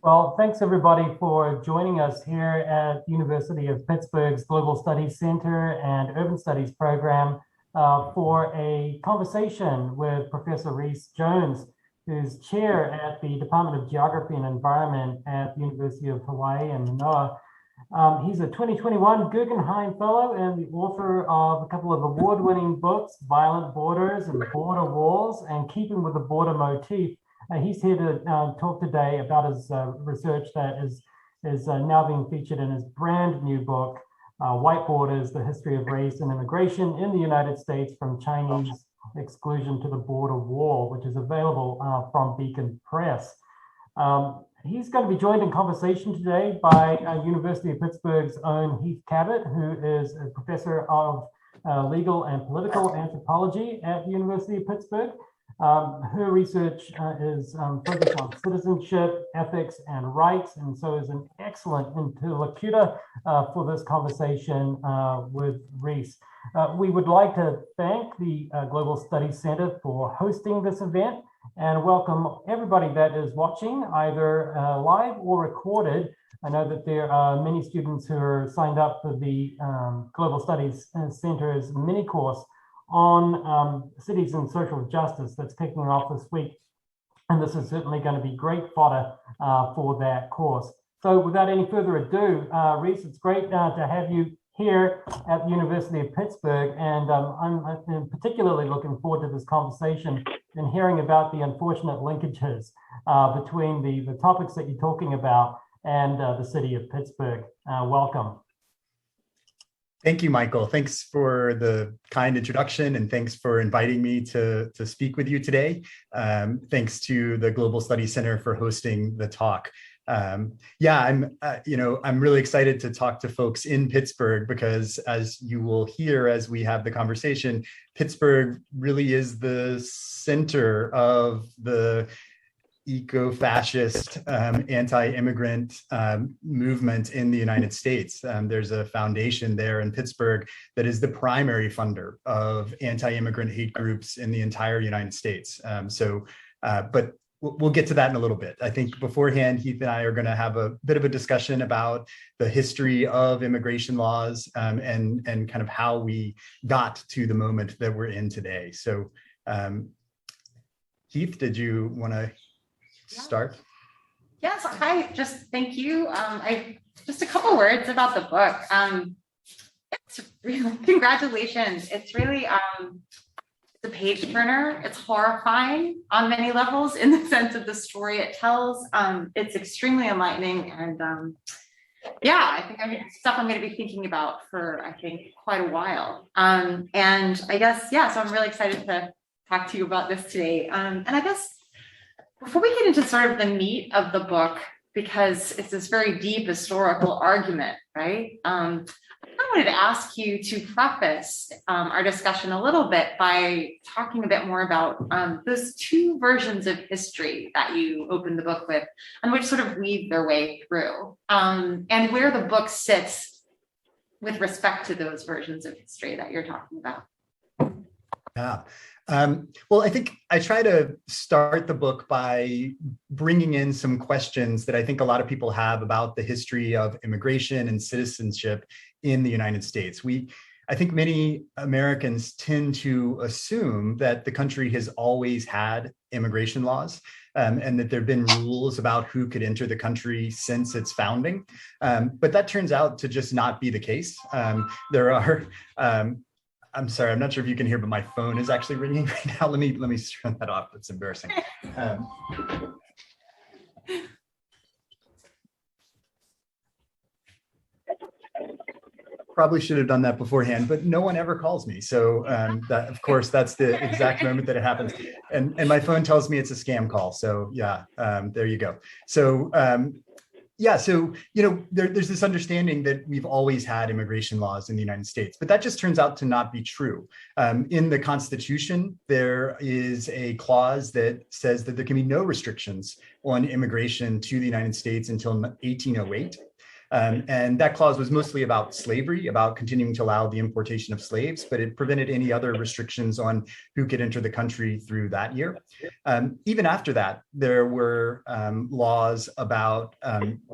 Well, thanks everybody for joining us here at the University of Pittsburgh's Global Studies Center and Urban Studies program for a conversation with Professor Reece Jones, who's chair at the Department of Geography and Environment at the University of Hawaii in Manoa. He's a 2021 Guggenheim Fellow and the author of a couple of award-winning books, Violent Borders and Border Walls, and Keeping with the Border Motif. He's here to talk today about his research that is now being featured in his brand new book, White Borders, The History of Race and Immigration in the United States from Chinese Exclusion to the Border Wall, which is available from Beacon Press. He's going to be joined in conversation today by University of Pittsburgh's own Heath Cabot, who is a professor of legal and political anthropology at the University of Pittsburgh. Her research is focused on citizenship, ethics, and rights, and so is an excellent interlocutor for this conversation with Reece. We would like to thank the Global Studies Center for hosting this event and welcome everybody that is watching, either live or recorded. I know that there are many students who are signed up for the Global Studies Center's mini course on cities and social justice that's kicking off this week. And this is certainly going to be great fodder for that course. So without any further ado, Reece, it's great to have you here at the University of Pittsburgh. And I'm particularly looking forward to this conversation and hearing about the unfortunate linkages between the topics that you're talking about and the city of Pittsburgh. Welcome. Thank you, Michael. Thanks for the kind introduction, and thanks for inviting me to speak with you today. Thanks to the Global Studies Center for hosting the talk. I'm really excited to talk to folks in Pittsburgh because, as you will hear as we have the conversation, Pittsburgh really is the center of the eco-fascist, anti-immigrant movement in the United States. There's a foundation there in Pittsburgh that is the primary funder of anti-immigrant hate groups in the entire United States. But we'll get to that in a little bit. I think beforehand, Heath and I are going to have a bit of a discussion about the history of immigration laws and kind of how we got to the moment that we're in today. So, Heath, did you want to start? Yes, thank you. Just a couple words about the book. It's really, congratulations. It's really it's a page turner. It's horrifying on many levels in the sense of the story it tells. It's extremely enlightening, and I think stuff I'm going to be thinking about for quite a while. And I guess so I'm really excited to talk to you about this today. And I guess before we get into sort of the meat of the book, because it's this very deep historical argument, right? I wanted to ask you to preface our discussion a little bit by talking a bit more about those two versions of history that you opened the book with, and which sort of weave their way through, and where the book sits with respect to those versions of history that you're talking about. Yeah. Well, I think I try to start the book by bringing in some questions that I think a lot of people have about the history of immigration and citizenship in the United States. I think many Americans tend to assume that the country has always had immigration laws and that there have been rules about who could enter the country since its founding. But that turns out to just not be the case. There are I'm sorry, I'm not sure if you can hear, but my phone is actually ringing right now. Let me turn that off. It's embarrassing. Probably should have done that beforehand, but no one ever calls me. So that, of course, that's the exact moment that it happens. And my phone tells me it's a scam call. So yeah, there you go. So there's this understanding that we've always had immigration laws in the United States, but that just turns out to not be true. In the Constitution, there is a clause that says that there can be no restrictions on immigration to the United States until 1808. And that clause was mostly about slavery, about continuing to allow the importation of slaves, but it prevented any other restrictions on who could enter the country through that year. Even after that, there were laws about,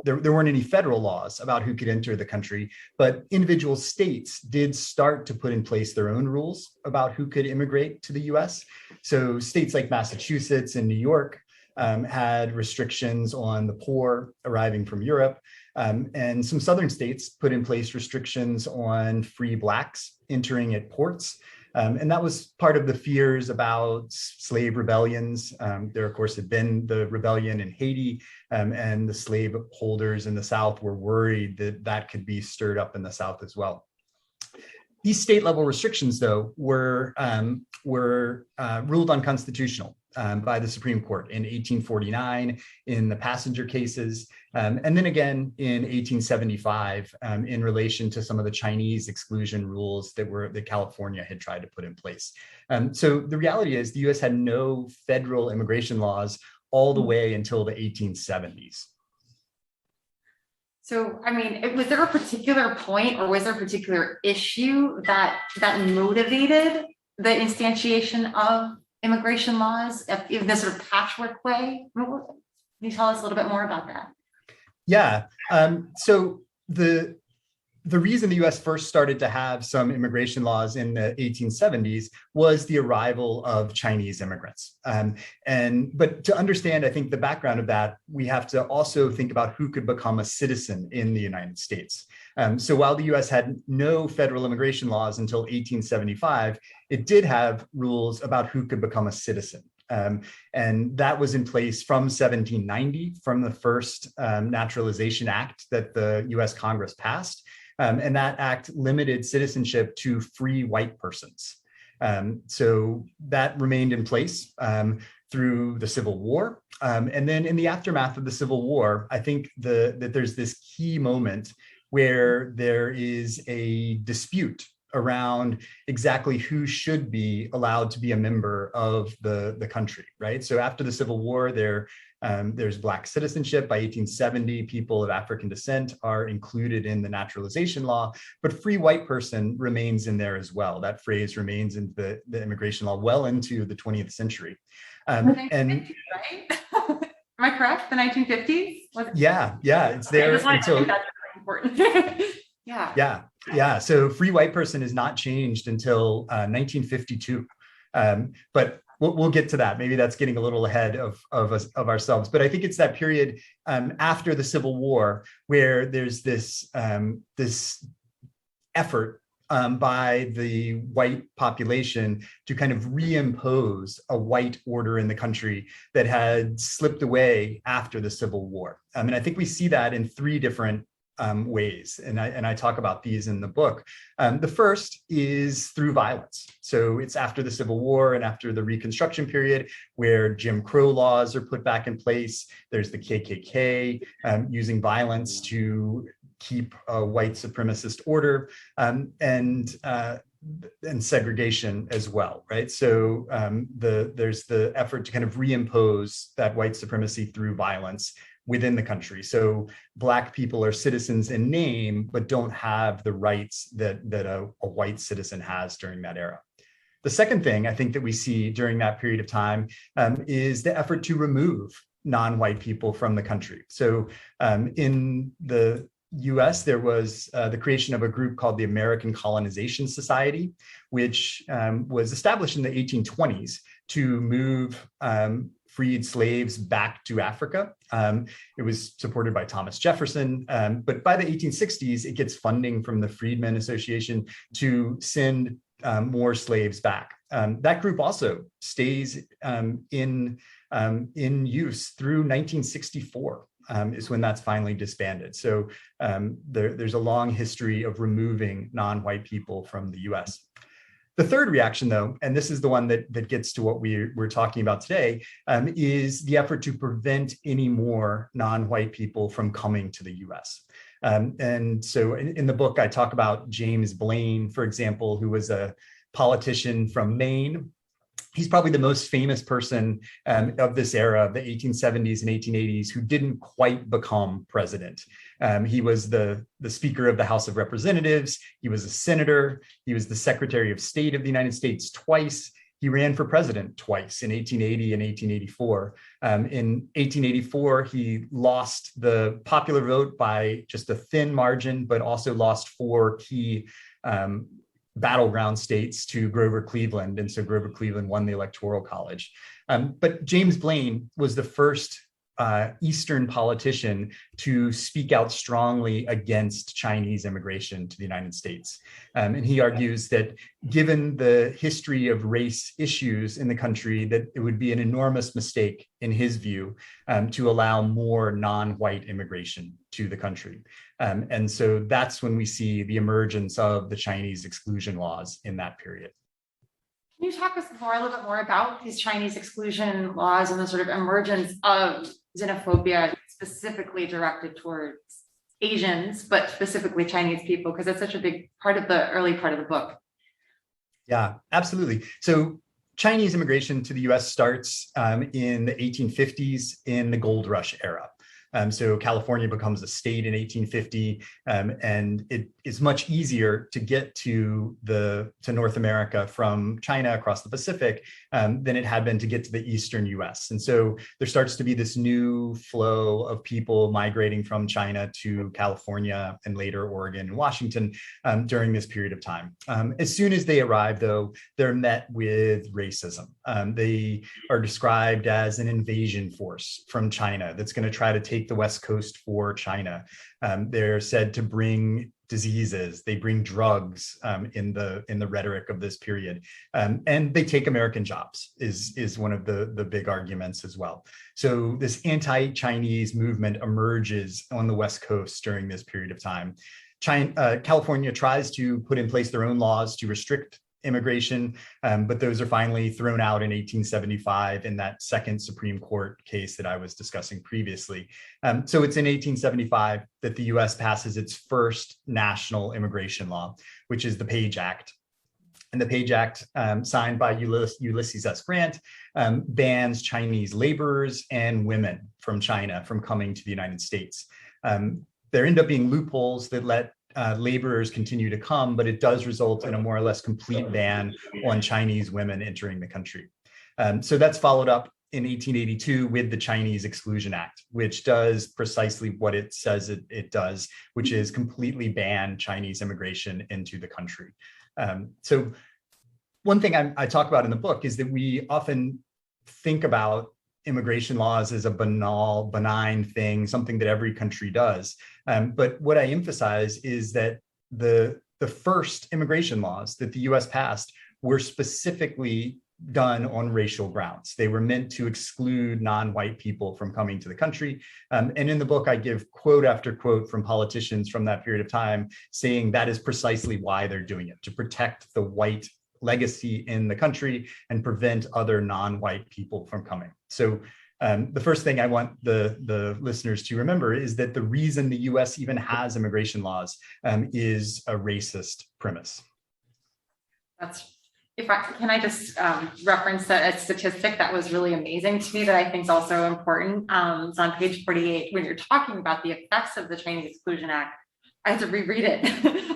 there weren't any federal laws about who could enter the country, but individual states did start to put in place their own rules about who could immigrate to the US. So states like Massachusetts and New York had restrictions on the poor arriving from Europe. And some southern states put in place restrictions on free Blacks entering at ports. And that was part of the fears about slave rebellions. There, of course, had been the rebellion in Haiti, and the slave holders in the South were worried that that could be stirred up in the South as well. These state level restrictions, though, were ruled unconstitutional by the Supreme Court in 1849 in the passenger cases, and then again in 1875 in relation to some of the Chinese exclusion rules that California had tried to put in place. So the reality is the US had no federal immigration laws all the way until the 1870s. So, I mean, was there a particular point or was there a particular issue that motivated the instantiation of immigration laws in this sort of patchwork way? Can you tell us a little bit more about that? Yeah. So the reason the US first started to have some immigration laws in the 1870s was the arrival of Chinese immigrants. But to understand, I think, the background of that, we have to also think about who could become a citizen in the United States. So while the US had no federal immigration laws until 1875, it did have rules about who could become a citizen. And that was in place from 1790, from the first Naturalization Act that the US Congress passed. And that act limited citizenship to free white persons. So that remained in place through the Civil War. And then in the aftermath of the Civil War, I think that there's this key moment where there is a dispute around exactly who should be allowed to be a member of the country, right? So after the Civil War, there's Black citizenship. By 1870, people of African descent are included in the naturalization law, but free white person remains in there as well. That phrase remains in the immigration law well into the 20th century. Right? Am I correct? The 1950s? Yeah, it's there. That's really important. Yeah. So free white person is not changed until 1952. But we'll get to that. Maybe that's getting a little ahead of ourselves. But I think it's that period after the Civil War where there's this effort by the white population to kind of reimpose a white order in the country that had slipped away after the Civil War. And I think we see that in three different ways, and I talk about these in the book. The first is through violence. So it's after the Civil War and after the Reconstruction period where Jim Crow laws are put back in place. There's the KKK using violence to keep a white supremacist order, and segregation as well, right? So there's the effort to kind of reimpose that white supremacy through violence within the country. So Black people are citizens in name, but don't have the rights that a white citizen has during that era. The second thing I think that we see during that period of time is the effort to remove non-white people from the country. So in the US, there was the creation of a group called the American Colonization Society, which was established in the 1820s to move freed slaves back to Africa. It was supported by Thomas Jefferson, but by the 1860s, it gets funding from the Freedmen Association to send more slaves back. That group also stays in use through 1964. Is when that's finally disbanded. So there's a long history of removing non-white people from the US. The third reaction, though, and this is the one that gets to what we're talking about today, is the effort to prevent any more non-white people from coming to the US. And so in the book, I talk about James Blaine, for example, who was a politician from Maine. He's probably the most famous person of this era, the 1870s and 1880s, who didn't quite become president. He was the Speaker of the House of Representatives. He was a senator. He was the Secretary of State of the United States twice. He ran for president twice, in 1880 and 1884. In 1884, he lost the popular vote by just a thin margin, but also lost 4 key battleground states to Grover Cleveland. And so Grover Cleveland won the Electoral College. But James Blaine was the first Eastern politician to speak out strongly against Chinese immigration to the United States. And he argues that given the history of race issues in the country, that it would be an enormous mistake, in his view, to allow more non-white immigration to the country. And so that's when we see the emergence of the Chinese exclusion laws in that period. Can you talk us a little bit more about these Chinese exclusion laws and the sort of emergence of xenophobia specifically directed towards Asians, but specifically Chinese people, because it's such a big part of the early part of the book? Yeah, absolutely. So Chinese immigration to the US starts in the 1850s in the gold rush era. So California becomes a state in 1850, and it is much easier to get to North America from China across the Pacific than it had been to get to the Eastern US. And so there starts to be this new flow of people migrating from China to California and later Oregon and Washington during this period of time. As soon as they arrive, though, they're met with racism. They are described as an invasion force from China that's going to try to take the West Coast for China. They're said to bring diseases, they bring drugs in the rhetoric of this period, and they take American jobs is one of the big arguments as well. So this anti-Chinese movement emerges on the West Coast during this period of time. California tries to put in place their own laws to restrict immigration, but those are finally thrown out in 1875 in that second Supreme Court case that I was discussing previously. So it's in 1875 that the US passes its first national immigration law, which is the Page Act. And the Page Act, signed by Ulysses S. Grant, bans Chinese laborers and women from China from coming to the United States. There end up being loopholes that let laborers continue to come, but it does result in a more or less complete ban on Chinese women entering the country. So that's followed up in 1882 with the Chinese Exclusion Act, which does precisely what it says it does, which is completely ban Chinese immigration into the country. So one thing I talk about in the book is that we often think about immigration laws as a benign thing, something that every country does. But what I emphasize is that the first immigration laws that the US passed were specifically done on racial grounds. They were meant to exclude non-white people from coming to the country. And in the book, I give quote after quote from politicians from that period of time saying that is precisely why they're doing it, to protect the white legacy in the country and prevent other non-white people from coming. So the first thing I want the listeners to remember is that the reason the US even has immigration laws is a racist premise. Can I just reference a statistic that was really amazing to me that I think is also important? It's on page 48 when you're talking about the effects of the Chinese Exclusion Act. I had to reread it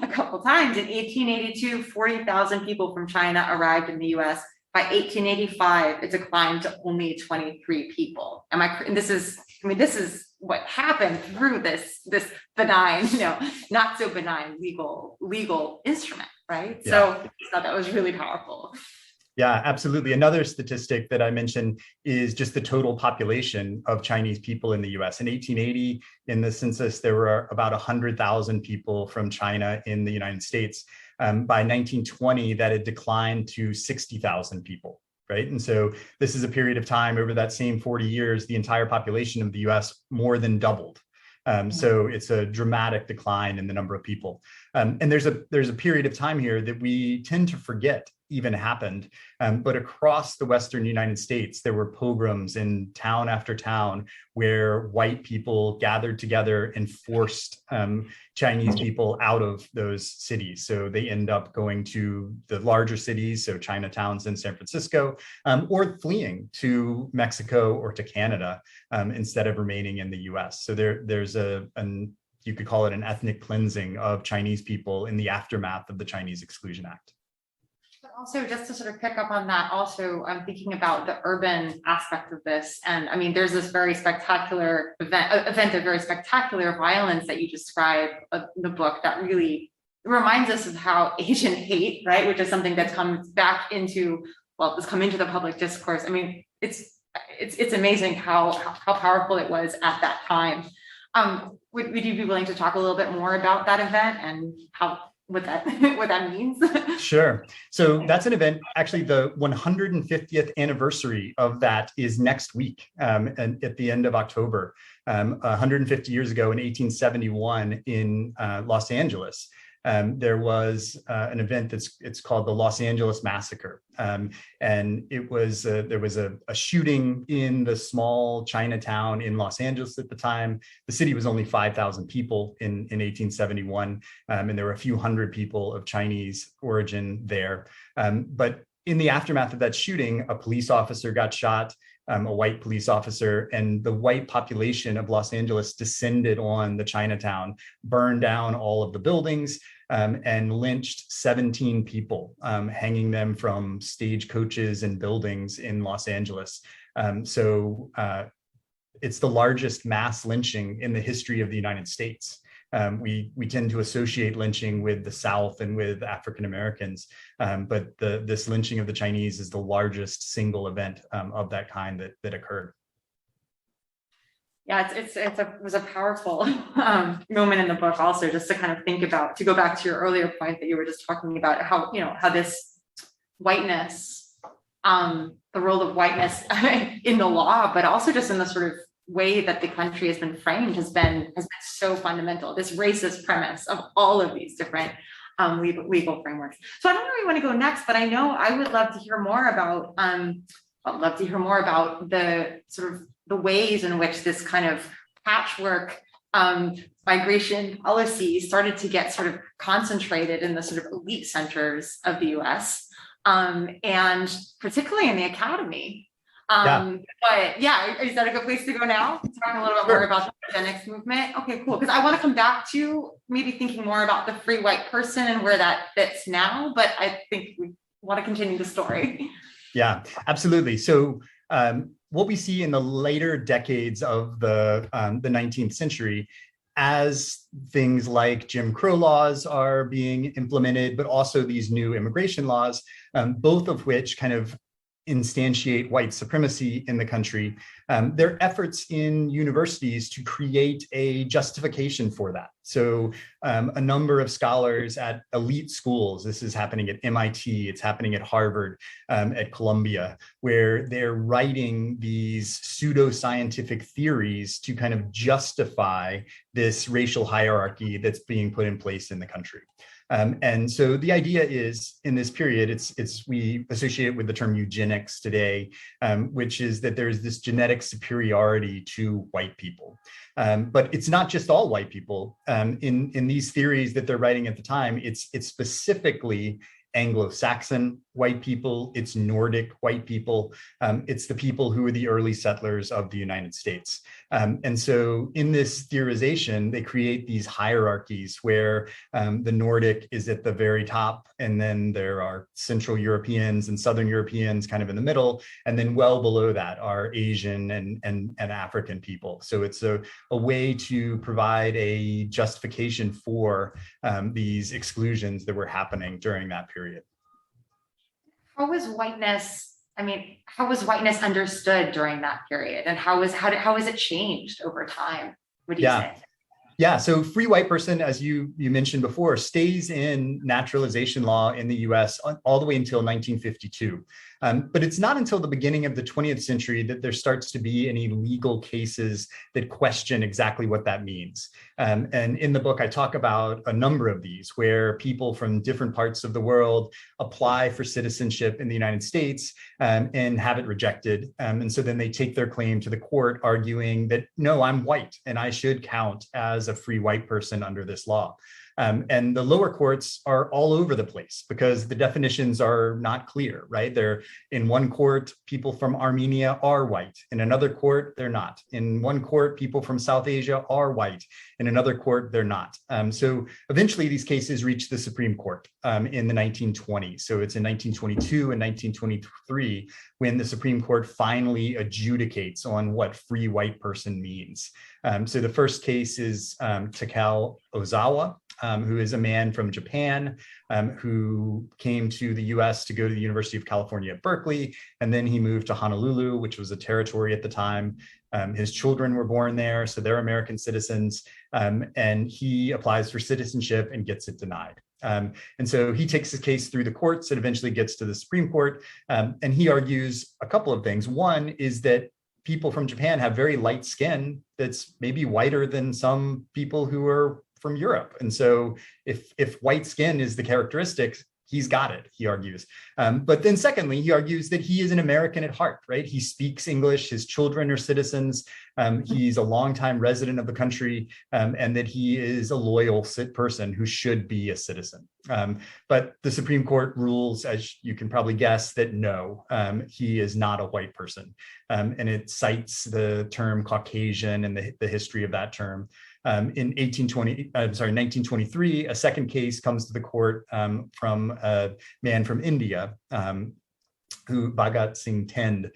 a couple times. In 1882, 40,000 people from China arrived in the US. By 1885, it declined to only 23 people. And this is what happened through this benign, not so benign legal instrument, right? Yeah. So I thought that was really powerful. Yeah, absolutely. Another statistic that I mentioned is just the total population of Chinese people in the US. In 1880, in the census, there were about 100,000 people from China in the United States. By 1920, that had declined to 60,000 people, right? And so this is a period of time over that same 40 years, the entire population of the US more than doubled. So it's a dramatic decline in the number of people. And there's a period of time here that we tend to forget even happened. But across the Western United States, there were pogroms in town after town where white people gathered together and forced Chinese people out of those cities. So they end up going to the larger cities, so Chinatowns in San Francisco, or fleeing to Mexico or to Canada instead of remaining in the US. So there's you could call it an ethnic cleansing of Chinese people in the aftermath of the Chinese Exclusion Act. But also, just to sort of pick up on that, also, I'm thinking about the urban aspect of this. And I mean, there's this very spectacular event of very spectacular violence that you describe in the book that really reminds us of how Asian hate, right, which is something that's come back into, well, it's come into the public discourse. I mean, it's amazing how powerful it was at that time. Would you be willing to talk a little bit more about that event and what that means? Sure. So that's an event, actually the 150th anniversary of that is next week, and at the end of October, 150 years ago in 1871 in Los Angeles. There was an event it's called the Los Angeles Massacre, and it was there was a shooting in the small Chinatown in Los Angeles at the time. The city was only 5,000 people in 1871, and there were a few hundred people of Chinese origin there. But in the aftermath of that shooting, a police officer got shot. A white police officer, and the white population of Los Angeles descended on the Chinatown, burned down all of the buildings, and lynched 17 people, hanging them from stagecoaches and buildings in Los Angeles. So it's the largest mass lynching in the history of the United States. We tend to associate lynching with the South and with African Americans, but this lynching of the Chinese is the largest single event of that kind that occurred. Yeah, it was a powerful moment in the book also, just to kind of think about, to go back to your earlier point that you were just talking about, how, you know, how this whiteness, the role of whiteness in the law, but also just in the sort of way that the country has been framed has been so fundamental, this racist premise of all of these different legal frameworks. So I don't know where you want to go next, but I know I would love to hear more about the sort of the ways in which this kind of patchwork migration policy started to get sort of concentrated in the sort of elite centers of the US, and particularly in the academy. But yeah, is that a good place to go now? Talk a little bit more about the eugenics movement. Okay, cool. Because I want to come back to maybe thinking more about the free white person and where that fits now, but I think we want to continue the story. Yeah, absolutely. So what we see in the later decades of the 19th century, as things like Jim Crow laws are being implemented, but also these new immigration laws, both of which kind of instantiate white supremacy in the country, there are efforts in universities to create a justification for that. So a number of scholars at elite schools, this is happening at MIT, it's happening at Harvard, at Columbia, where they're writing these pseudoscientific theories to kind of justify this racial hierarchy that's being put in place in the country. And so the idea is, in this period, we associate it with the term eugenics today, which is that there's this genetic superiority to white people. But it's not just all white people. In these theories that they're writing at the time, it's specifically Anglo-Saxon white people, it's Nordic white people, it's the people who were the early settlers of the United States. And so in this theorization, they create these hierarchies where the Nordic is at the very top, and then there are Central Europeans and Southern Europeans kind of in the middle, and then well below that are Asian and African people. So it's a way to provide a justification for these exclusions that were happening during that period. How was whiteness understood during that period, and how has it changed over time? What do you say? Yeah, so free white person, as you mentioned before, stays in naturalization law in the US all the way until 1952. But it's not until the beginning of the 20th century that there starts to be any legal cases that question exactly what that means. And in the book, I talk about a number of these where people from different parts of the world apply for citizenship in the United States and have it rejected. And so then they take their claim to the court arguing that, no, I'm white and I should count as a free white person under this law. And the lower courts are all over the place because the definitions are not clear, right? They're in one court, people from Armenia are white. In another court, they're not. In one court, people from South Asia are white. In another court, they're not. So eventually these cases reach the Supreme Court in the 1920s. So it's in 1922 and 1923 when the Supreme Court finally adjudicates on what free white person means. So the first case is Takao Ozawa, who is a man from Japan who came to the US to go to the University of California at Berkeley. And then he moved to Honolulu, which was a territory at the time. His children were born there, so they're American citizens. And he applies for citizenship and gets it denied. And so he takes the case through the courts. It eventually gets to the Supreme Court. And he argues a couple of things. One is that people from Japan have very light skin that's maybe whiter than some people who are from Europe. And so if white skin is the characteristic, he's got it, he argues. But then secondly, he argues that he is an American at heart, right? He speaks English, his children are citizens, he's a longtime resident of the country, and that he is a loyal person who should be a citizen. But the Supreme Court rules, as you can probably guess, that no, he is not a white person. And it cites the term Caucasian and the history of that term. In 1923, a second case comes to the court from a man from India, who Bhagat Singh Tend,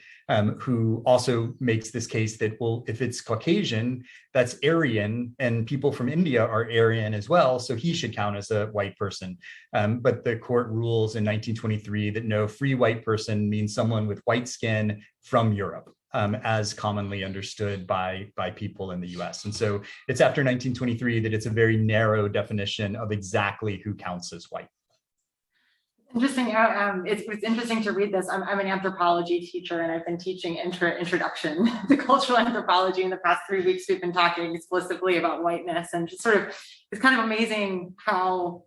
who also makes this case that, well, if it's Caucasian, that's Aryan, and people from India are Aryan as well, so he should count as a white person. But the court rules in 1923 that no, free white person means someone with white skin from Europe. As commonly understood by people in the US. And so it's after 1923 that it's a very narrow definition of exactly who counts as white. Interesting. It's interesting to read this. I'm an anthropology teacher, and I've been teaching introduction to cultural anthropology. In the past 3 weeks, we've been talking explicitly about whiteness, and just sort of, it's kind of amazing how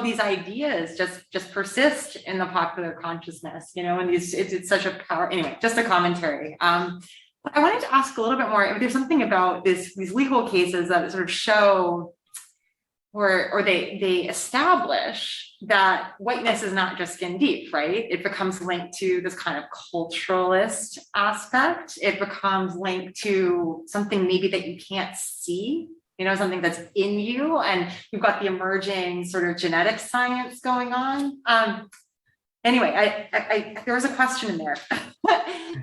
these ideas just persist in the popular consciousness, and it's such a power. Anyway, just a commentary. I wanted to ask a little bit more. There's something about these legal cases that sort of show, or they establish that whiteness is not just skin deep, right? It becomes linked to this kind of culturalist aspect. It becomes linked to something maybe that you can't see, something that's in you, and you've got the emerging sort of genetic science going on. Anyway, there was a question in there.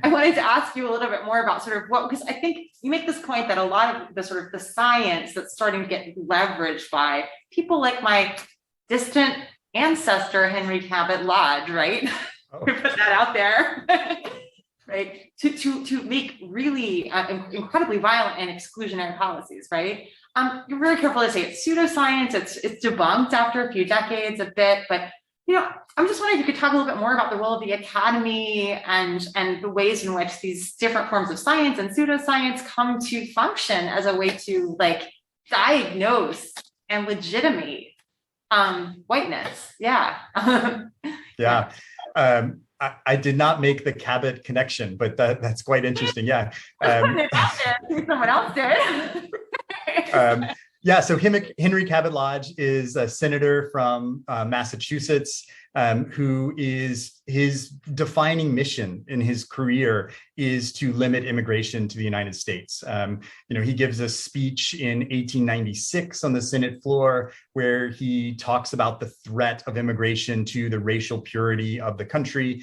I wanted to ask you a little bit more about sort of because I think you make this point that a lot of the sort of the science that's starting to get leveraged by people like my distant ancestor, Henry Cabot Lodge, right? Oh. To put that out there. Right, to make really incredibly violent and exclusionary policies, right? You're really careful to say it's pseudoscience, it's debunked after a few decades a bit, but I'm just wondering if you could talk a little bit more about the role of the academy and the ways in which these different forms of science and pseudoscience come to function as a way to diagnose and legitimate whiteness. Yeah. Yeah. I did not make the Cavett connection, but that's quite interesting. Yeah. Someone else did. Yeah, so Henry Cabot Lodge is a senator from Massachusetts, who is, his defining mission in his career is to limit immigration to the United States. He gives a speech in 1896 on the Senate floor where he talks about the threat of immigration to the racial purity of the country.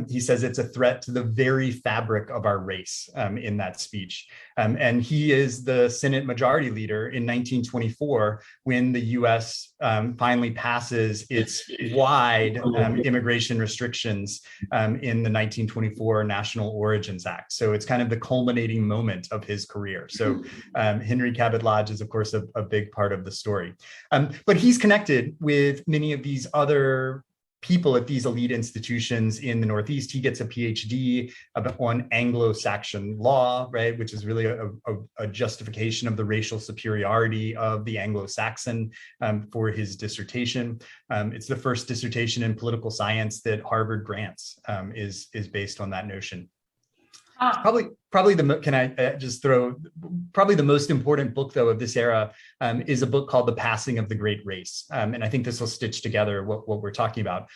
He says it's a threat to the very fabric of our race in that speech. And he is the Senate Majority Leader in 1924 when the US finally passes its wide immigration restrictions in the 1924 National Origins Act. So it's kind of the culminating moment of his career. So Henry Cabot Lodge is, of course, a big part of the story. But he's connected with many of these other people at these elite institutions in the Northeast. He gets a PhD on Anglo-Saxon law, right, which is really a justification of the racial superiority of the Anglo-Saxon for his dissertation. It's the first dissertation in political science that Harvard grants, is based on that notion. Probably can I just throw, probably the most important book though of this era is a book called The Passing of the Great Race. And I think this will stitch together what we're talking about.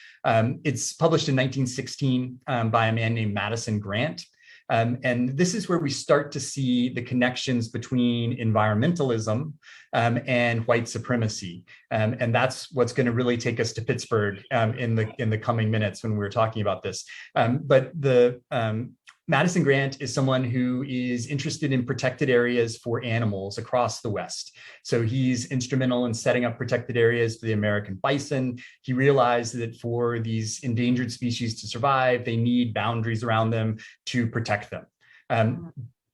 It's published in 1916 by a man named Madison Grant. And this is where we start to see the connections between environmentalism and white supremacy. And that's what's going to really take us to Pittsburgh in the coming minutes when we're talking about this. But the Madison Grant is someone who is interested in protected areas for animals across the West. So he's instrumental in setting up protected areas for the American bison. He realized that for these endangered species to survive, they need boundaries around them to protect them.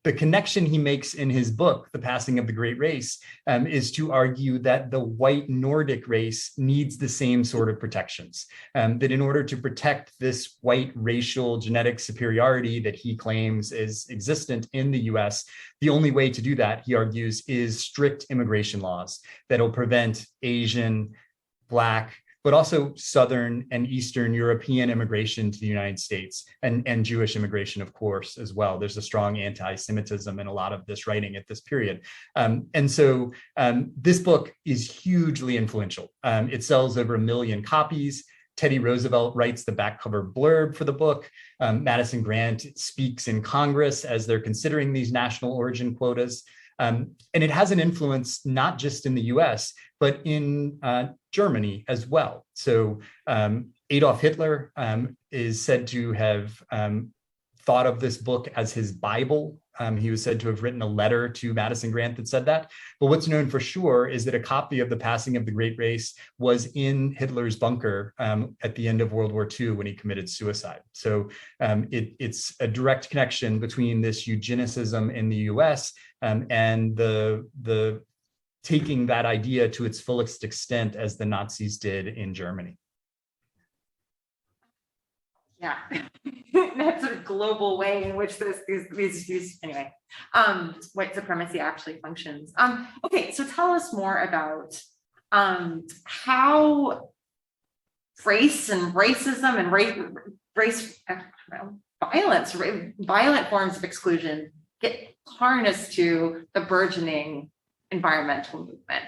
The connection he makes in his book, The Passing of the Great Race, is to argue that the white Nordic race needs the same sort of protections, that in order to protect this white racial genetic superiority that he claims is existent in the US, the only way to do that, he argues, is strict immigration laws that'll prevent Asian, Black, but also Southern and Eastern European immigration to the United States and Jewish immigration, of course, as well. There's a strong anti-Semitism in a lot of this writing at this period. And so this book is hugely influential. It sells over 1 million copies. Teddy Roosevelt writes the back cover blurb for the book. Madison Grant speaks in Congress as they're considering these national origin quotas. And it has an influence not just in the US, but in Germany as well. So Adolf Hitler is said to have thought of this book as his Bible. He was said to have written a letter to Madison Grant that said that. But what's known for sure is that a copy of The Passing of the Great Race was in Hitler's bunker at the end of World War II when he committed suicide. So it's a direct connection between this eugenicism in the US and the taking that idea to its fullest extent as the Nazis did in Germany. Yeah, that sort of global way in which these anyway, white supremacy actually functions. Okay, so tell us more about how race and racism and race violence, violent forms of exclusion get harnessed to the burgeoning environmental movement.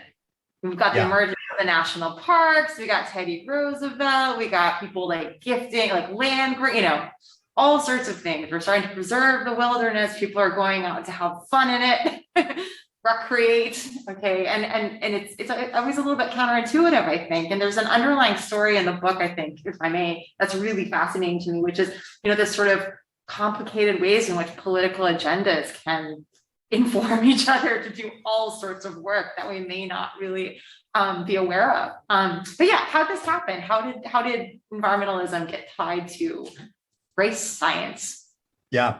We've got the emergence of the national parks. We got Teddy Roosevelt. We got people like gifting, like land, all sorts of things. We're starting to preserve the wilderness. People are going out to have fun in it, recreate. Okay, and it's always a little bit counterintuitive, I think. And there's an underlying story in the book, I think, if I may, that's really fascinating to me, which is this sort of complicated ways in which political agendas can inform each other to do all sorts of work that we may not really be aware of. But yeah, how did this happen? How did environmentalism get tied to race science? Yeah.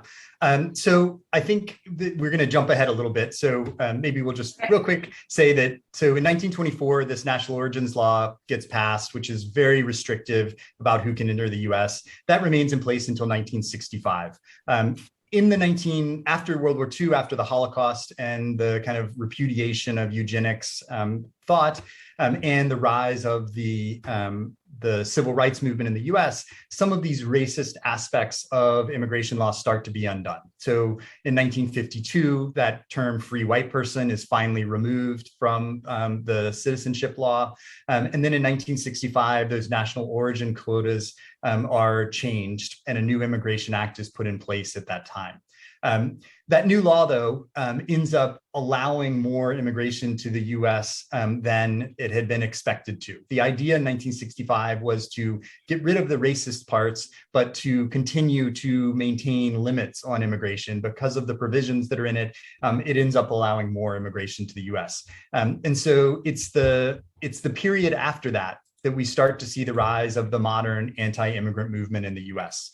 So I think that we're going to jump ahead a little bit. So maybe we'll just real quick say that. So in 1924, this national origins law gets passed, which is very restrictive about who can enter the US. That remains in place until 1965. After World War II, after the Holocaust and the kind of repudiation of eugenics thought and the rise of the civil rights movement in the US, some of these racist aspects of immigration law start to be undone. So in 1952, that term free white person is finally removed from the citizenship law. And then in 1965, those national origin quotas are changed and a new Immigration Act is put in place at that time. That new law, though, ends up allowing more immigration to the US than it had been expected to. The idea in 1965 was to get rid of the racist parts, but to continue to maintain limits on immigration. Because of the provisions that are in it, it ends up allowing more immigration to the US. And so it's the period after that we start to see the rise of the modern anti-immigrant movement in the US.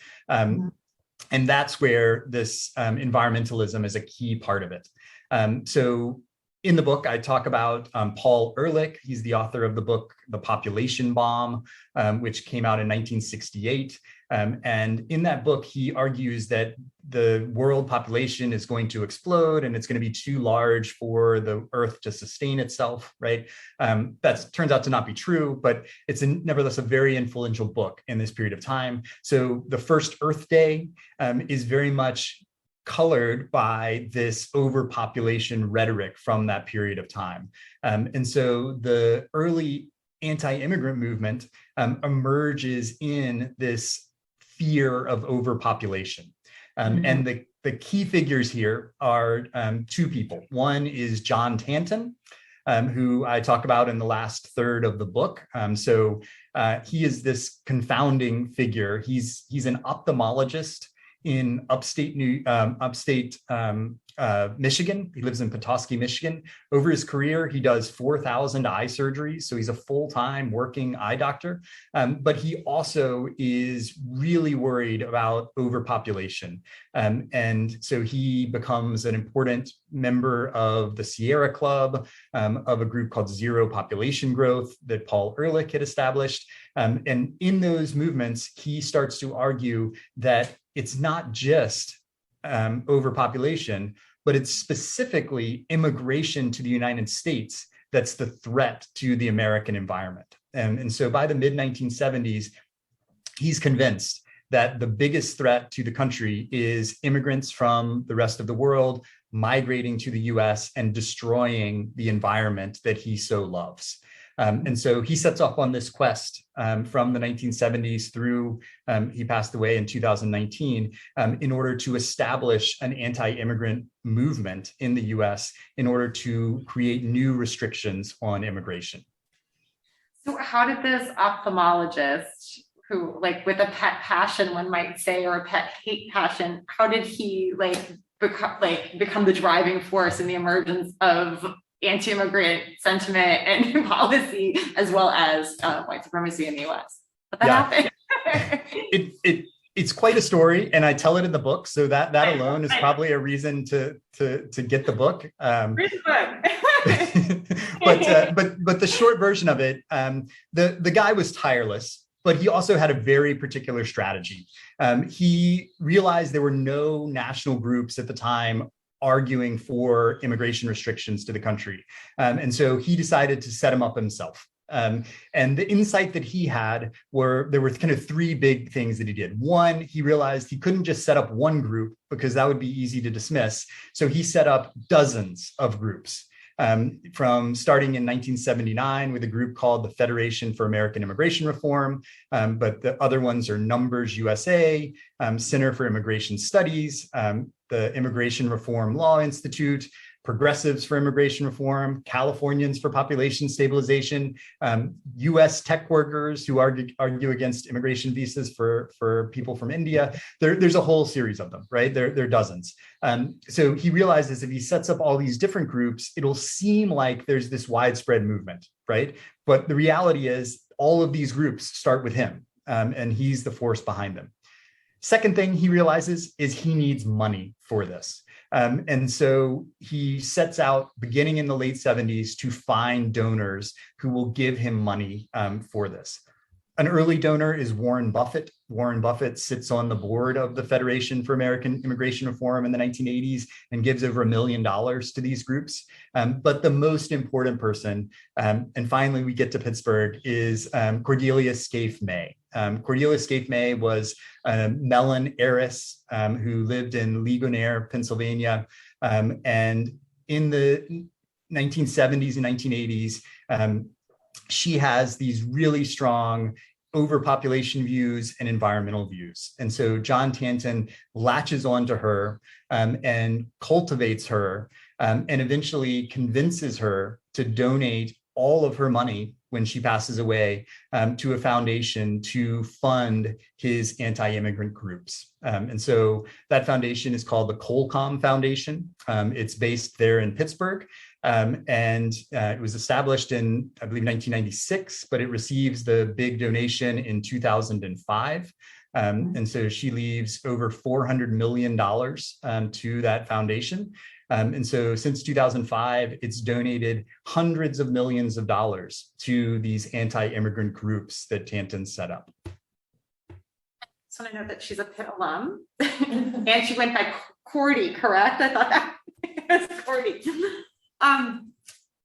And that's where this environmentalism is a key part of it. So in the book, I talk about Paul Ehrlich. He's the author of the book, The Population Bomb, which came out in 1968. And in that book, he argues that the world population is going to explode and it's going to be too large for the Earth to sustain itself, right? That turns out to not be true, but it's nevertheless a very influential book in this period of time. So the first Earth Day is very much colored by this overpopulation rhetoric from that period of time. And so the early anti-immigrant movement emerges in this fear of overpopulation. And the key figures here are two people. One is John Tanton, who I talk about in the last third of the book. He is this confounding figure. He's an ophthalmologist in upstate Michigan. He lives in Petoskey, Michigan. Over his career, he does 4,000 eye surgeries. So he's a full-time working eye doctor. But he also is really worried about overpopulation. And so he becomes an important member of the Sierra Club, of a group called Zero Population Growth that Paul Ehrlich had established. And in those movements, he starts to argue that it's not just overpopulation, but it's specifically immigration to the United States that's the threat to the American environment. And so by the mid-1970s, he's convinced that the biggest threat to the country is immigrants from the rest of the world migrating to the US and destroying the environment that he so loves. And so he sets off on this quest from the 1970s through, he passed away in 2019, in order to establish an anti-immigrant movement in the US in order to create new restrictions on immigration. So how did this ophthalmologist, who like with a pet passion, one might say, or a pet hate passion, how did he become the driving force in the emergence of anti-immigrant sentiment and policy, as well as white supremacy in the US? But that happened. It's quite a story, and I tell it in the book. So that alone is probably a reason to get the book. Read the book. but the short version of it, the guy was tireless, but he also had a very particular strategy. He realized there were no national groups at the time arguing for immigration restrictions to the country. And so he decided to set him up himself. And the insight that he had there were kind of three big things that he did. One, he realized he couldn't just set up one group because that would be easy to dismiss. So he set up dozens of groups. From starting in 1979 with a group called the Federation for American Immigration Reform, but the other ones are Numbers USA, Center for Immigration Studies, the Immigration Reform Law Institute, Progressives for Immigration Reform, Californians for Population Stabilization, US tech workers who argue against immigration visas for people from India. There's a whole series of them, right? There are dozens. So he realizes if he sets up all these different groups, it'll seem like there's this widespread movement, right? But the reality is all of these groups start with him, and he's the force behind them. Second thing he realizes is he needs money for this. And so he sets out, beginning in the late 70s, to find donors who will give him money for this. An early donor is Warren Buffett. Warren Buffett sits on the board of the Federation for American Immigration Reform in the 1980s and gives over $1 million to these groups. But the most important person, and finally we get to Pittsburgh, is Cordelia Scaife May. Cordelia Scaife May was a melon heiress who lived in Ligonier, Pennsylvania. And in the 1970s and 1980s, she has these really strong overpopulation views and environmental views. And so John Tanton latches onto her and cultivates her and eventually convinces her to donate all of her money when she passes away to a foundation to fund his anti-immigrant groups. And so that foundation is called the Colcom Foundation. It's based there in Pittsburgh. And it was established in, I believe, 1996, but it receives the big donation in 2005. And so she leaves over $400 million to that foundation. And so since 2005, it's donated hundreds of millions of dollars to these anti-immigrant groups that Tanton set up. I just want to know that she's a Pitt alum and she went by Cordy, correct? I thought that was Cordy.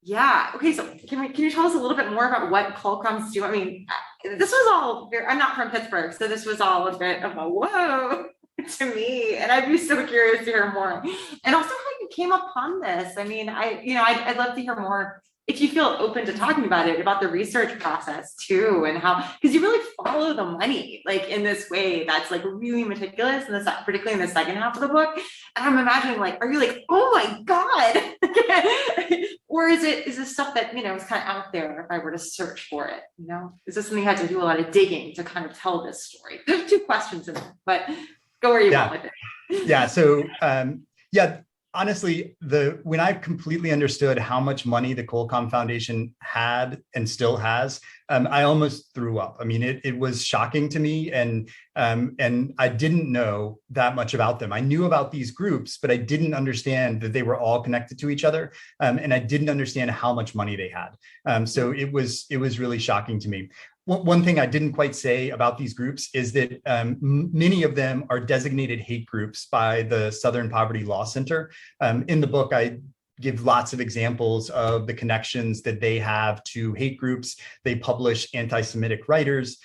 Yeah. Okay. So can you tell us a little bit more about what Colcoms do? I mean, this was all, I'm not from Pittsburgh, so this was all a bit of a whoa. to me, and I'd be so curious to hear more. And also how you came upon this. I mean, I'd love to hear more if you feel open to talking about it, about the research process too, and how, because you really follow the money like in this way that's like really meticulous, and this, particularly in the second half of the book. And I'm imagining, like, are you like, oh my God, or is this stuff that is kind of out there if I were to search for it? Is this something you had to do a lot of digging to kind of tell this story? There's two questions in there, but go where you want with it. Yeah. So honestly, when I completely understood how much money the Colcom Foundation had and still has, I almost threw up. I mean, it was shocking to me, and I didn't know that much about them. I knew about these groups, but I didn't understand that they were all connected to each other, and I didn't understand how much money they had. So it was really shocking to me. One thing I didn't quite say about these groups is that many of them are designated hate groups by the Southern Poverty Law Center. In the book, I give lots of examples of the connections that they have to hate groups. They publish anti-Semitic writers.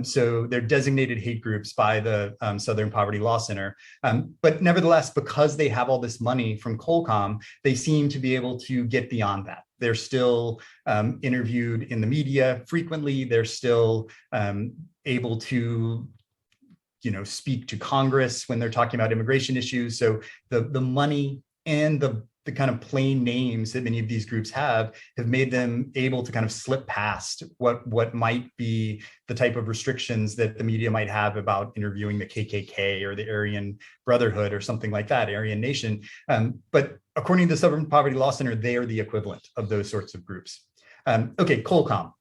So they're designated hate groups by the Southern Poverty Law Center. But nevertheless, because they have all this money from Colcom, they seem to be able to get beyond that. They're still interviewed in the media frequently. They're still able to, speak to Congress when they're talking about immigration issues. So the money and the kind of plain names that many of these groups have made them able to kind of slip past what might be the type of restrictions that the media might have about interviewing the KKK or the Aryan Brotherhood or something like that, Aryan Nation. But according to the Southern Poverty Law Center, they are the equivalent of those sorts of groups. Okay, Colcom.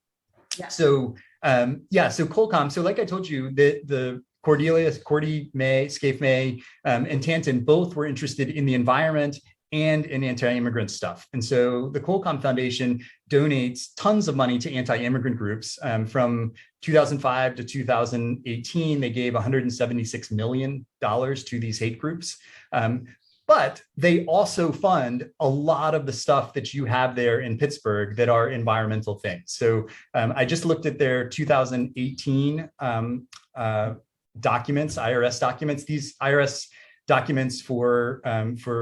Yeah. So Colcom. So like I told you, the Cordy May, Scaife May, and Tanton both were interested in the environment and in anti-immigrant stuff. And so the Qualcomm Foundation donates tons of money to anti-immigrant groups. From 2005 to 2018, they gave $176 million to these hate groups. But they also fund a lot of the stuff that you have there in Pittsburgh that are environmental things. So I just looked at their 2018 documents, IRS documents. These IRS documents for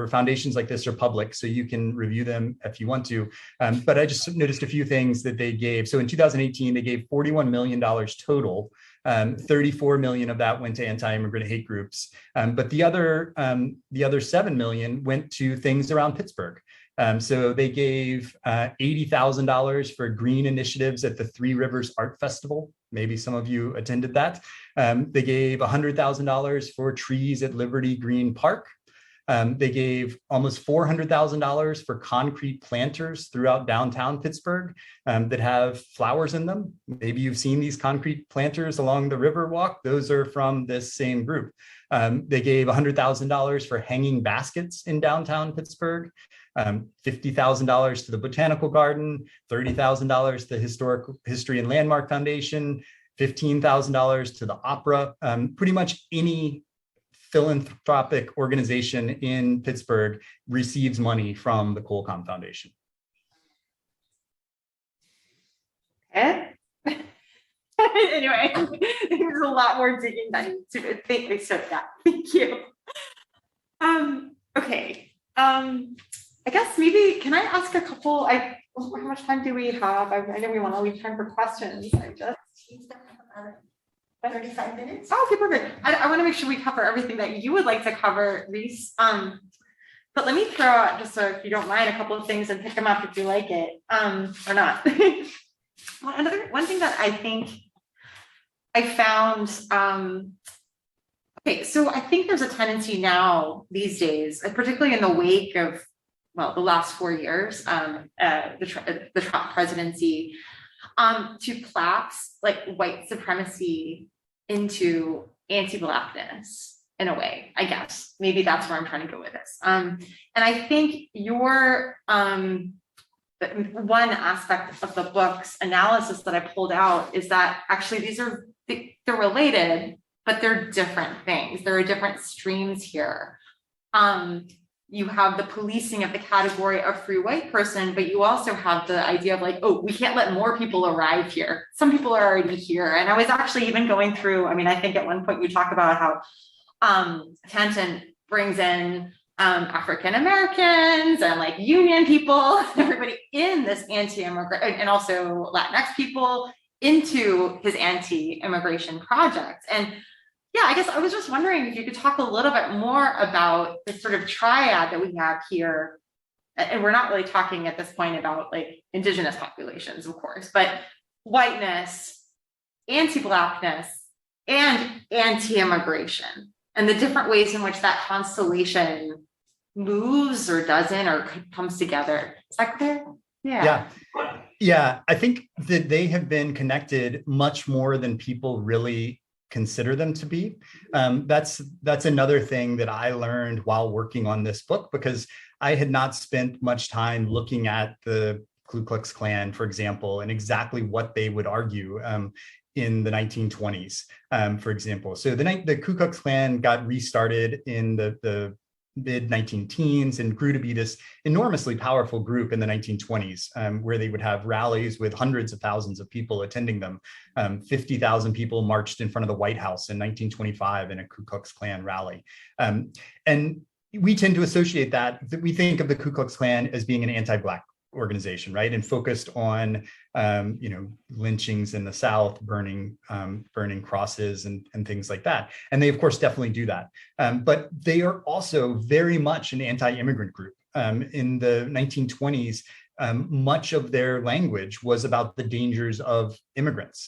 foundations like this are public, so you can review them if you want to. But I just noticed a few things that they gave. So in 2018, they gave $41 million total. 34 million of that went to anti-immigrant hate groups. But the other 7 million went to things around Pittsburgh. So they gave $80,000 for green initiatives at the Three Rivers Art Festival. Maybe some of you attended that. They gave $100,000 for trees at Liberty Green Park. They gave almost $400,000 for concrete planters throughout downtown Pittsburgh that have flowers in them. Maybe you've seen these concrete planters along the river walk. Those are from this same group. They gave $100,000 for hanging baskets in downtown Pittsburgh. $50,000 to the Botanical Garden, $30,000 to the Historic History and Landmark Foundation, $15,000 to the Opera. Pretty much any philanthropic organization in Pittsburgh receives money from the Colcom Foundation. Anyway, there's a lot more digging that needs to be. Thank you. Okay. I guess maybe, can I ask a couple, how much time do we have? I know we want to leave time for questions. 35 minutes. Oh, okay, perfect. I want to make sure we cover everything that you would like to cover, Reece. But let me throw out, just so if you don't mind, a couple of things and pick them up if you like it, or not. One thing that I think I found, okay, so I think there's a tendency now these days, particularly in the wake of, the last 4 years, the Trump presidency, to collapse like white supremacy into anti-Blackness in a way, I guess. Maybe that's where I'm trying to go with this. And I think your one aspect of the book's analysis that I pulled out is that actually they're related, but they're different things. There are different streams here. You have the policing of the category of free white person, but you also have the idea of like, oh, we can't let more people arrive here. Some people are already here. And I was actually even going through, I think at one point you talk about how attention brings in African Americans and like union people, everybody in this anti-immigrant, and also Latinx people into his anti-immigration project. And yeah, I guess I was just wondering if you could talk a little bit more about this sort of triad that we have here. And we're not really talking at this point about like indigenous populations, of course, but whiteness, anti-Blackness, and anti-immigration, and the different ways in which that constellation moves or doesn't or comes together. Is that clear? Yeah. I think that they have been connected much more than people really consider them to be. That's another thing that I learned while working on this book, because I had not spent much time looking at the Ku Klux Klan, for example, and exactly what they would argue in the 1920s, for example. So the Ku Klux Klan got restarted in the mid-19-teens and grew to be this enormously powerful group in the 1920s, where they would have rallies with hundreds of thousands of people attending them. 50,000 people marched in front of the White House in 1925 in a Ku Klux Klan rally. And we tend to associate that we think of the Ku Klux Klan as being an anti-Black organization, right? And focused on, lynchings in the South, burning crosses and things like that. And they, of course, definitely do that. But they are also very much an anti-immigrant group. In the 1920s, much of their language was about the dangers of immigrants.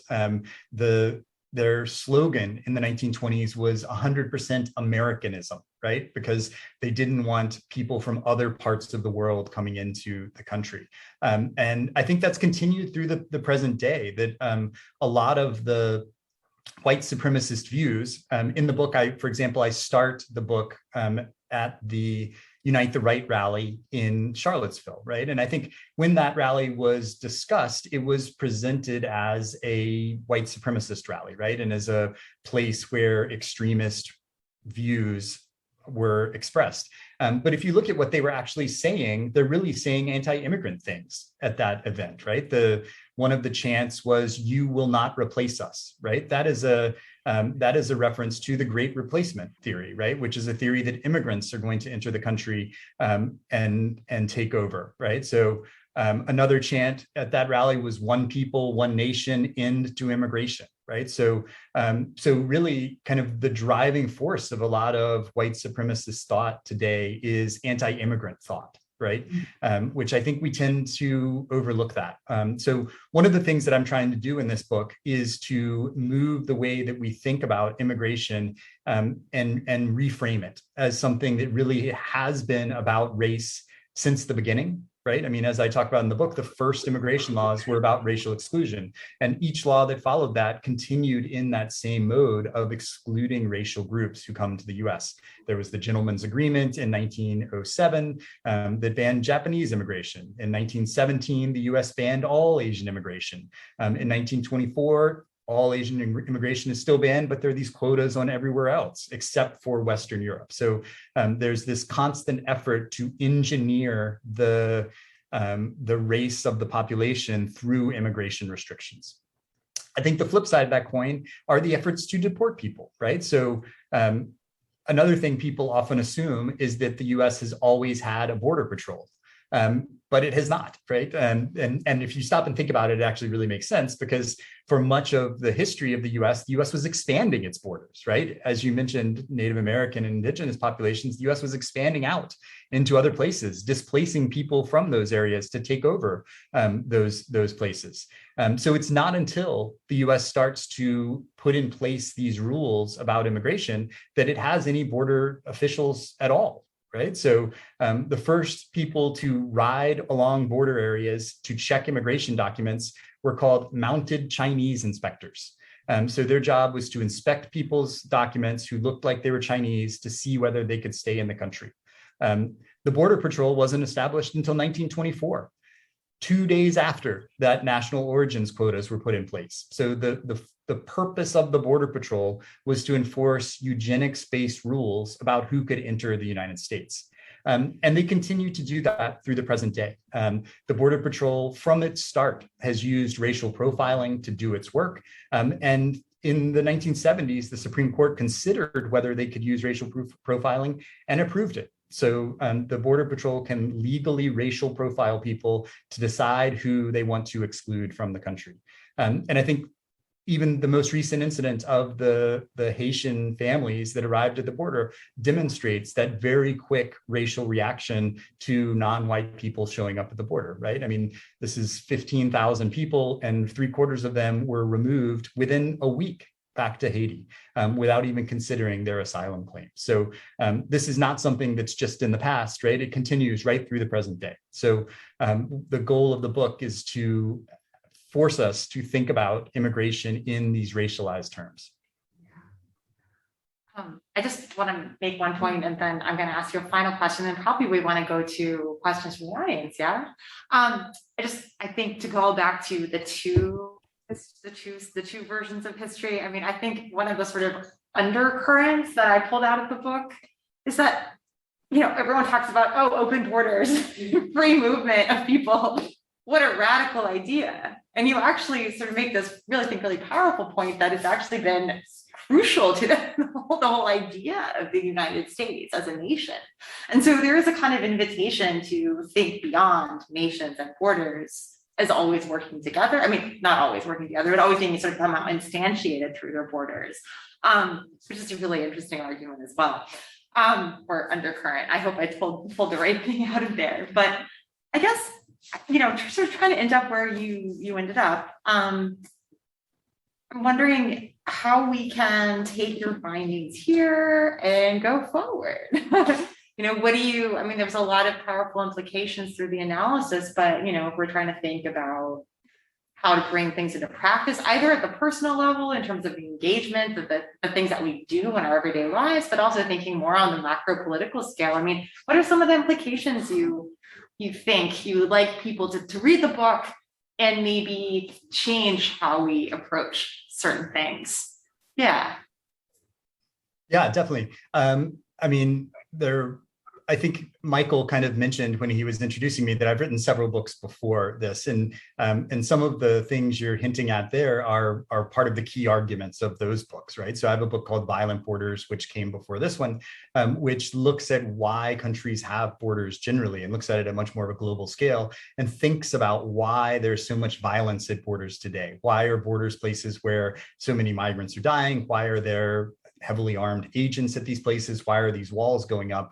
Their slogan in the 1920s was 100% Americanism, right? Because they didn't want people from other parts of the world coming into the country. And I think that's continued through the present day, that a lot of the white supremacist views in the book, for example, I start the book at the Unite the Right rally in Charlottesville, right? And I think when that rally was discussed, it was presented as a white supremacist rally, right? And as a place where extremist views were expressed. But if you look at what they were actually saying, they're really saying anti-immigrant things at that event, right? One of the chants was, "You will not replace us," right? That is a reference to the Great Replacement theory, right? Which is a theory that immigrants are going to enter the country and take over, right? So another chant at that rally was "One people, one nation, end to immigration," right? So really kind of the driving force of a lot of white supremacist thought today is anti-immigrant thought, right? Which I think we tend to overlook that. So one of the things that I'm trying to do in this book is to move the way that we think about immigration and reframe it as something that really has been about race since the beginning, right? I mean, as I talk about in the book, the first immigration laws were about racial exclusion, and each law that followed that continued in that same mode of excluding racial groups who come to the US. There was the Gentleman's Agreement in 1907 that banned Japanese immigration. In 1917, the US banned all Asian immigration. In 1924, all Asian immigration is still banned, but there are these quotas on everywhere else except for Western Europe. So there's this constant effort to engineer the race of the population through immigration restrictions. I think the flip side of that coin are the efforts to deport people, right? So another thing people often assume is that the US has always had a border patrol. But it has not, right? And if you stop and think about it, it actually really makes sense, because for much of the history of the US was expanding its borders, right? As you mentioned, Native American and indigenous populations, the US was expanding out into other places, displacing people from those areas to take over those places. So it's not until the US starts to put in place these rules about immigration that it has any border officials at all. Right. So the first people to ride along border areas to check immigration documents were called mounted Chinese inspectors. So their job was to inspect people's documents who looked like they were Chinese to see whether they could stay in the country. The Border Patrol wasn't established until 1924, 2 days after that national origins quotas were put in place. So the purpose of the Border Patrol was to enforce eugenics-based rules about who could enter the United States. And they continue to do that through the present day. The Border Patrol, from its start, has used racial profiling to do its work. And in the 1970s, the Supreme Court considered whether they could use racial profiling and approved it. So the Border Patrol can legally racial profile people to decide who they want to exclude from the country. And I think even the most recent incident of the Haitian families that arrived at the border demonstrates that very quick racial reaction to non-white people showing up at the border, right? I mean, this is 15,000 people and 3/4 of them were removed within a week back to Haiti without even considering their asylum claim. So this is not something that's just in the past, right? It continues right through the present day. So the goal of the book is to force us to think about immigration in these racialized terms. I just want to make one point, and then I'm going to ask you a final question, and probably we want to go to questions from the audience. Yeah. I think to go back to the two versions of history. I mean, I think one of the sort of undercurrents that I pulled out of the book is that, everyone talks about, open borders, free movement of people. What a radical idea. And you actually sort of make this really powerful point that it's actually been crucial to the whole idea of the United States as a nation. And so there is a kind of invitation to think beyond nations and borders as always working together. I mean, not always working together, but always being sort of somehow instantiated through their borders, which is a really interesting argument as well, or undercurrent. I hope I pulled the right thing out of there. But I guess, sort of trying to end up where you ended up, I'm wondering how we can take your findings here and go forward. There's a lot of powerful implications through the analysis, but, if we're trying to think about how to bring things into practice, either at the personal level in terms of the engagement, the things that we do in our everyday lives, but also thinking more on the macro political scale. I mean, what are some of the implications you think you would like people to read the book and maybe change how we approach certain things? Yeah. Yeah, definitely. I think Michael kind of mentioned when he was introducing me that I've written several books before this, and some of the things you're hinting at there are part of the key arguments of those books, right? So I have a book called Violent Borders, which came before this one, which looks at why countries have borders generally and looks at it at much more of a global scale and thinks about why there's so much violence at borders today. Why are borders places where so many migrants are dying? Why are there heavily armed agents at these places? Why are these walls going up?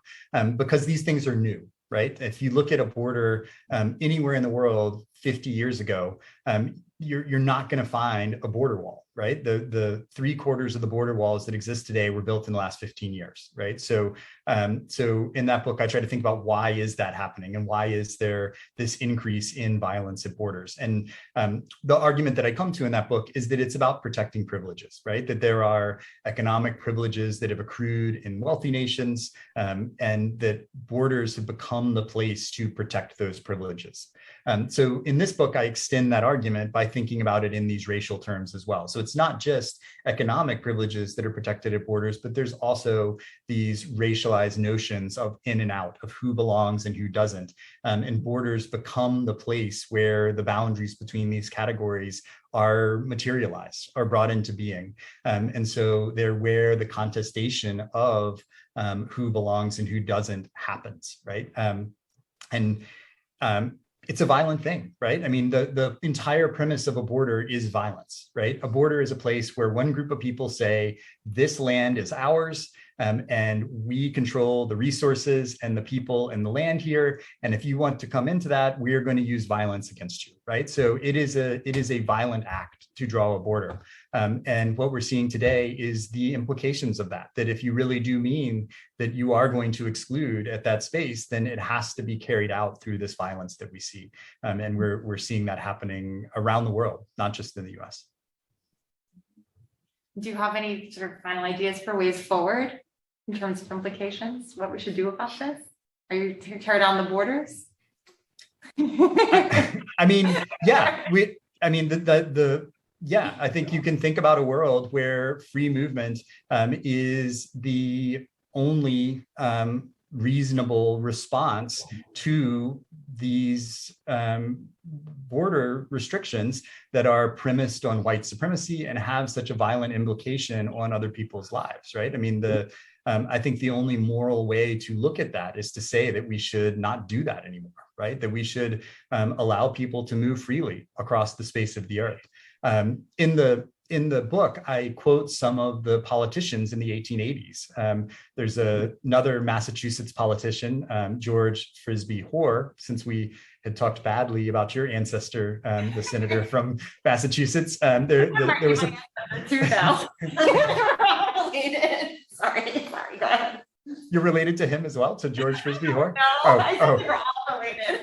Because these things are new, right? If you look at a border anywhere in the world 50 years ago, you're not going to find a border wall, right? The 3/4 of the border walls that exist today were built in the last 15 years, right? So in that book, I try to think about why is that happening and why is there this increase in violence at borders? And the argument that I come to in that book is that it's about protecting privileges, right? That there are economic privileges that have accrued in wealthy nations, and that borders have become the place to protect those privileges. So in this book, I extend that argument by thinking about it in these racial terms as well. So it's not just economic privileges that are protected at borders, but there's also these racialized notions of in and out, of who belongs and who doesn't. And borders become the place where the boundaries between these categories are materialized, are brought into being. And so they're where the contestation of who belongs and who doesn't happens, right? It's a violent thing, right? I mean, the entire premise of a border is violence, right? A border is a place where one group of people say, this land is ours, and we control the resources and the people and the land here. And if you want to come into that, we are going to use violence against you, right? So it is a violent act to draw a border. And what we're seeing today is the implications of that, that if you really do mean that you are going to exclude at that space, then it has to be carried out through this violence that we see. And we're seeing that happening around the world, not just in the US. Do you have any sort of final ideas for ways forward in terms of implications, what we should do about this? Are you to tear down the borders? I mean, yeah, I think you can think about a world where free movement is the only reasonable response to these border restrictions that are premised on white supremacy and have such a violent implication on other people's lives, right? I mean, I think the only moral way to look at that is to say that we should not do that anymore, right? That we should allow people to move freely across the space of the earth. In the book, I quote some of the politicians in the 1880s. There's another Massachusetts politician, George Frisbee Hoare, since we had talked badly about your ancestor, the senator from Massachusetts. There was a... Sorry, go ahead. You're related to him as well, to George Frisbee Hoare? No, I said they were all related.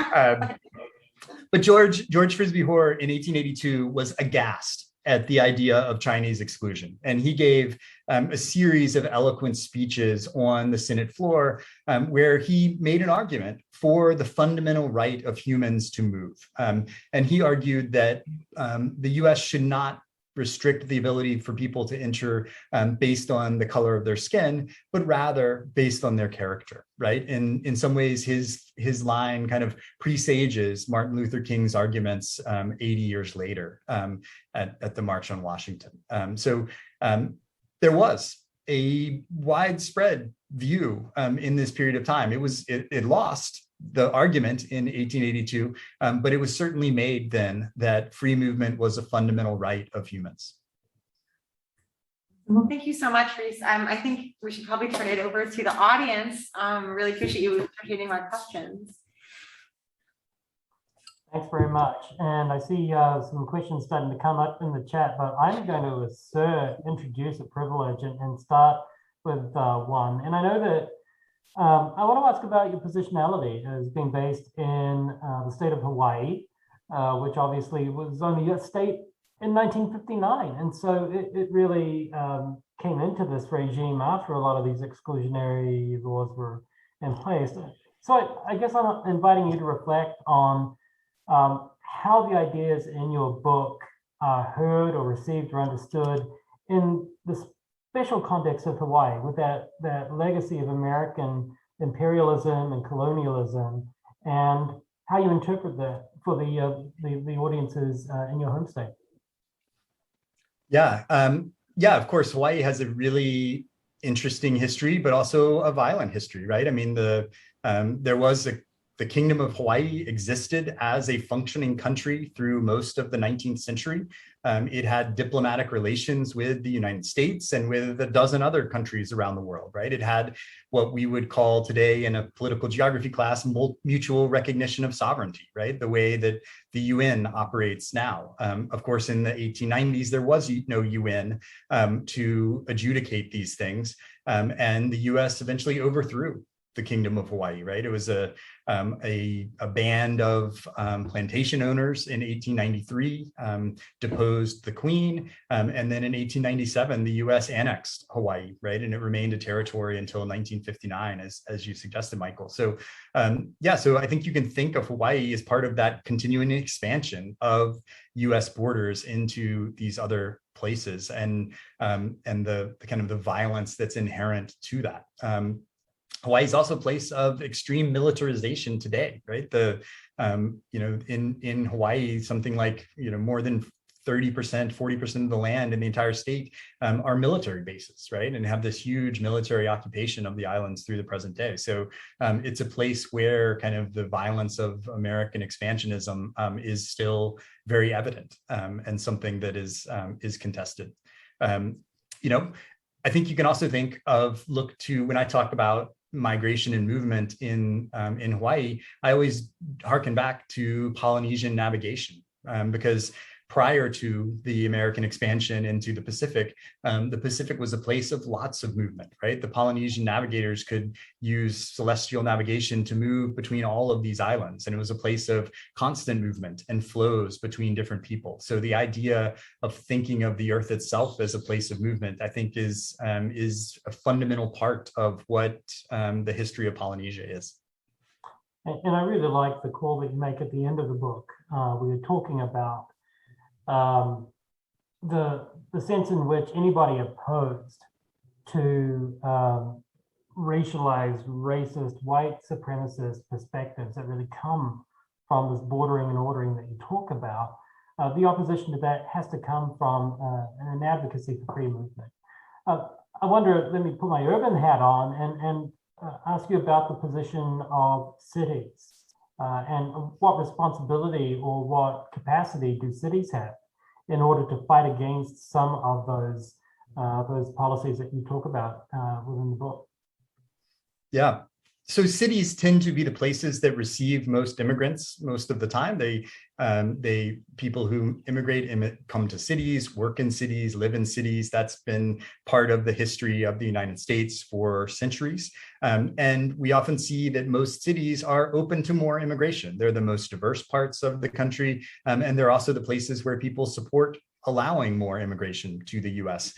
Okay. But George Frisbee Hoare in 1882 was aghast at the idea of Chinese exclusion. And he gave a series of eloquent speeches on the Senate floor where he made an argument for the fundamental right of humans to move. And he argued that the US should not restrict the ability for people to enter based on the color of their skin, but rather based on their character, right? And in some ways, his line kind of presages Martin Luther King's arguments 80 years later at the March on Washington. So there was a widespread view in this period of time. It lost the argument in 1882, but it was certainly made then that free movement was a fundamental right of humans. Well, thank you so much, Reece. I think we should probably turn it over to the audience. Really appreciate you entertaining my questions. Thanks very much. And I see some questions starting to come up in the chat, but I'm going to introduce a privilege and start with one. And I know that I want to ask about your positionality as being based in the state of Hawaii, which obviously was only a state in 1959. And so it really came into this regime after a lot of these exclusionary laws were in place. So I guess I'm inviting you to reflect on how the ideas in your book are heard or received or understood in the special context of Hawaii, with that legacy of American imperialism and colonialism, and how you interpret that for the audiences in your home state. Yeah, of course, Hawaii has a really interesting history, but also a violent history, right? I mean, the Kingdom of Hawaii existed as a functioning country through most of the 19th century. It had diplomatic relations with the United States and with a dozen other countries around the world, right? It had what we would call today in a political geography class, mutual recognition of sovereignty, right? The way that the UN operates now. Of course, in the 1890s, there was no UN to adjudicate these things. And the US eventually overthrew the Kingdom of Hawaii, right? It was a band of plantation owners in 1893 deposed the Queen, and then in 1897 the U.S. annexed Hawaii, right? And it remained a territory until 1959, as you suggested, Michael. So so I think you can think of Hawaii as part of that continuing expansion of U.S. borders into these other places, and the kind of the violence that's inherent to that. Hawaii is also a place of extreme militarization today, right? In Hawaii, something like more than 30%, 40% of the land in the entire state are military bases, right? And have this huge military occupation of the islands through the present day. So it's a place where kind of the violence of American expansionism is still very evident, and something that is contested. I think you can also look to when I talk about migration and movement in Hawaii, I always harken back to Polynesian navigation, because prior to the American expansion into the Pacific was a place of lots of movement, right? The Polynesian navigators could use celestial navigation to move between all of these islands, and it was a place of constant movement and flows between different people. So the idea of thinking of the Earth itself as a place of movement, I think, is a fundamental part of what the history of Polynesia is. And I really like the call that you make at the end of the book. We were talking about the sense in which anybody opposed to racialized, racist, white supremacist perspectives that really come from this bordering and ordering that you talk about, the opposition to that has to come from an advocacy for free movement. I wonder, let me put my urban hat on and ask you about the position of cities and what responsibility or what capacity do cities have in order to fight against some of those policies that you talk about within the book. Yeah. So cities tend to be the places that receive most immigrants most of the time. People who immigrate come to cities, work in cities, live in cities. That's been part of the history of the United States for centuries. And we often see that most cities are open to more immigration. They're the most diverse parts of the country. And they're also the places where people support allowing more immigration to the US.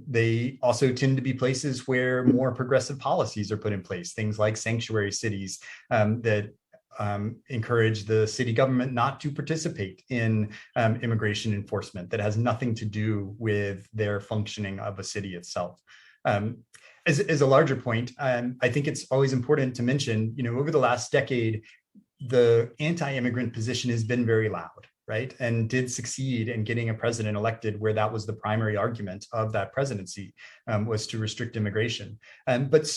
They also tend to be places where more progressive policies are put in place, things like sanctuary cities that encourage the city government not to participate in immigration enforcement that has nothing to do with their functioning of a city itself. As a larger point, I think it's always important to mention, over the last decade, the anti-immigrant position has been very loud, right? And did succeed in getting a president elected where that was the primary argument of that presidency, was to restrict immigration. But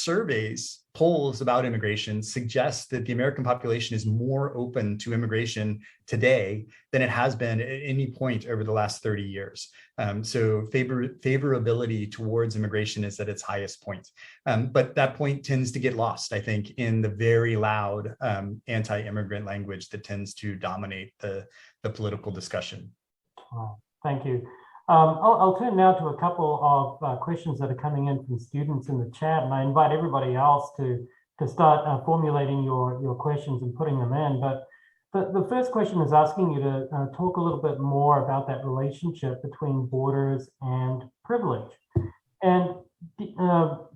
polls about immigration suggest that the American population is more open to immigration today than it has been at any point over the last 30 years. So favorability towards immigration is at its highest point. But that point tends to get lost, I think, in the very loud anti-immigrant language that tends to dominate the political discussion. Oh, thank you. I'll turn now to a couple of questions that are coming in from students in the chat, and I invite everybody else to start formulating your questions and putting them in. But the first question is asking you to talk a little bit more about that relationship between borders and privilege. And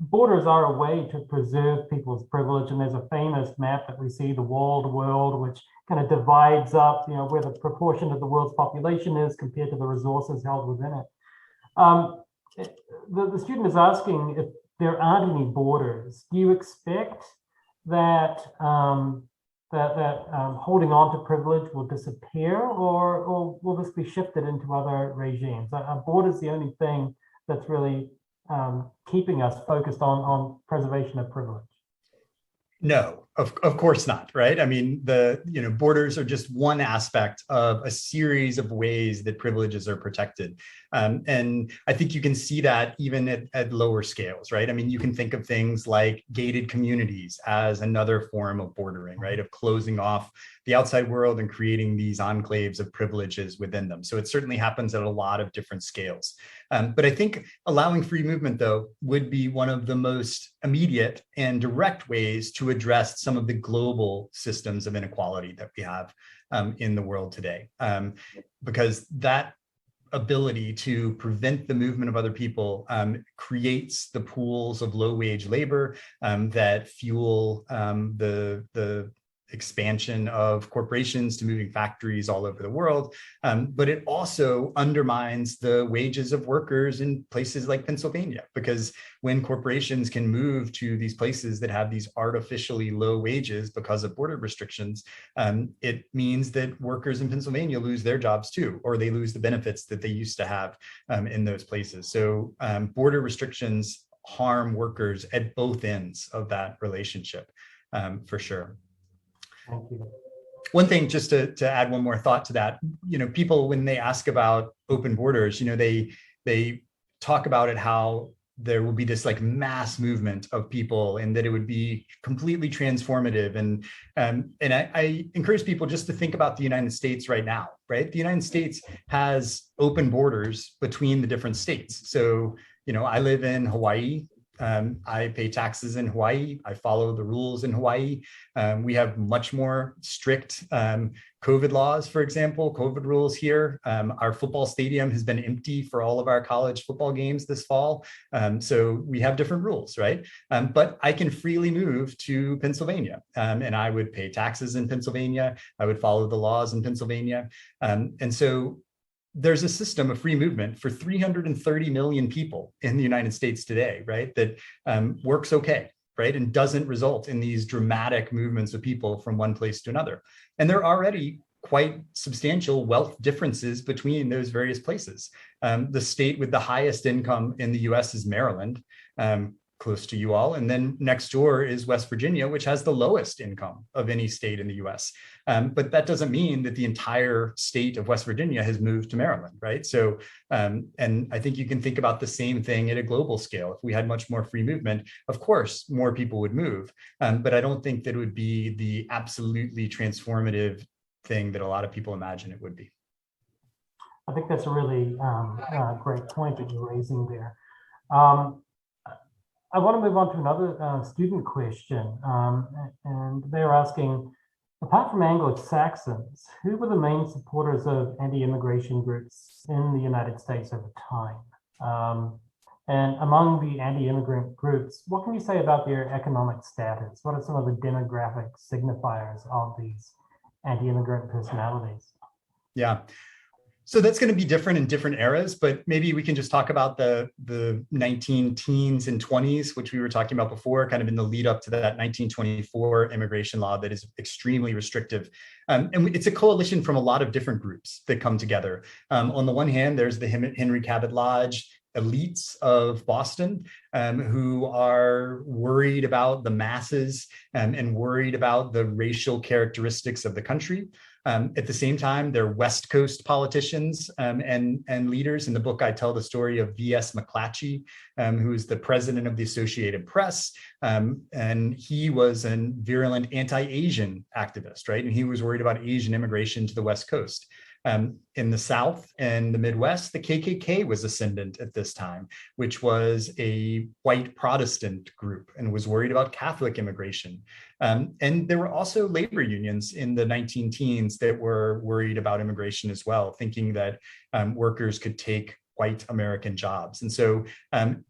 borders are a way to preserve people's privilege, and there's a famous map that we see, the walled world, which kind of divides up, where the proportion of the world's population is compared to the resources held within it. The student is asking if there aren't any borders. Do you expect that holding on to privilege will disappear, or will this be shifted into other regimes? Are borders the only thing that's really keeping us focused on preservation of privilege? No, of course not, right? I mean, borders are just one aspect of a series of ways that privileges are protected. And I think you can see that even at lower scales, right? I mean, you can think of things like gated communities as another form of bordering, right? Of closing off the outside world and creating these enclaves of privileges within them. So it certainly happens at a lot of different scales. But I think allowing free movement, though, would be one of the most immediate and direct ways to address some of the global systems of inequality that we have in the world today. Because that ability to prevent the movement of other people creates the pools of low-wage labor that fuel the expansion of corporations to moving factories all over the world. But it also undermines the wages of workers in places like Pennsylvania, because when corporations can move to these places that have these artificially low wages because of border restrictions, it means that workers in Pennsylvania lose their jobs too, or they lose the benefits that they used to have in those places. So border restrictions harm workers at both ends of that relationship, for sure. Thank you. One thing, just to add one more thought to that, people, when they ask about open borders, they talk about it, how there will be this like mass movement of people and that it would be completely transformative. And I encourage people just to think about the United States right now, right? The United States has open borders between the different states. So, I live in Hawaii. I pay taxes in Hawaii. I follow the rules in Hawaii. We have much more strict COVID laws, for example, COVID rules here. Our football stadium has been empty for all of our college football games this fall. So we have different rules, right? But I can freely move to Pennsylvania, and I would pay taxes in Pennsylvania. I would follow the laws in Pennsylvania. And so there's a system of free movement for 330 million people in the United States today, right? That works okay. right? And doesn't result in these dramatic movements of people from one place to another. And there are already quite substantial wealth differences between those various places. The state with the highest income in the US is Maryland, close to you all. And then next door is West Virginia, which has the lowest income of any state in the US. But that doesn't mean that the entire state of West Virginia has moved to Maryland, right? So, and I think you can think about the same thing at a global scale. If we had much more free movement, of course, more people would move. But I don't think that it would be the absolutely transformative thing that a lot of people imagine it would be. I think that's a really great point that you're raising there. I want to move on to another student question, and they're asking, apart from Anglo-Saxons, who were the main supporters of anti-immigration groups in the United States over time? And among the anti-immigrant groups, what can you say about their economic status? What are some of the demographic signifiers of these anti-immigrant personalities? Yeah. So that's going to be different in different eras, but maybe we can just talk about the 19 teens and 20s, which we were talking about before, kind of in the lead up to that 1924 immigration law that is extremely restrictive. And it's a coalition from a lot of different groups that come together. On the one hand, there's the Henry Cabot Lodge elites of Boston who are worried about the masses and worried about the racial characteristics of the country. At the same time, they're West Coast politicians and leaders. In the book, I tell the story of V.S. McClatchy, who is the president of the Associated Press. And he was a virulent anti-Asian activist, right? And he was worried about Asian immigration to the West Coast. In the South and the Midwest, the KKK was ascendant at this time, which was a white Protestant group and was worried about Catholic immigration. And there were also labor unions in the 19 teens that were worried about immigration as well, thinking that workers could take white American jobs. And so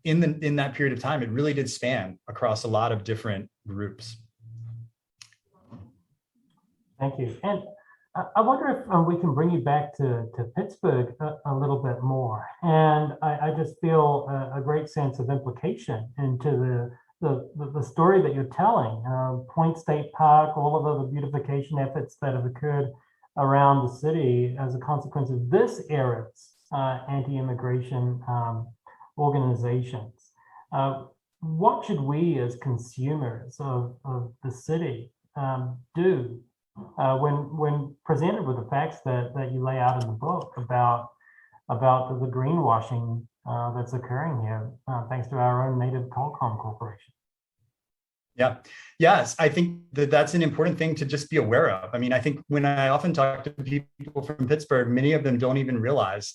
in that period of time, it really did span across a lot of different groups. Thank you. And I wonder if we can bring you back to Pittsburgh a little bit more. And I just feel a great sense of implication into the story that you're telling. Point State Park, all of the beautification efforts that have occurred around the city as a consequence of this era's anti-immigration organizations. What should we as consumers of the city do when presented with the facts that you lay out in the book about the greenwashing that's occurring here, thanks to our own native Colcom Corporation? Yeah. Yes, I think that that's an important thing to just be aware of. I mean, I think when I often talk to people from Pittsburgh, many of them don't even realize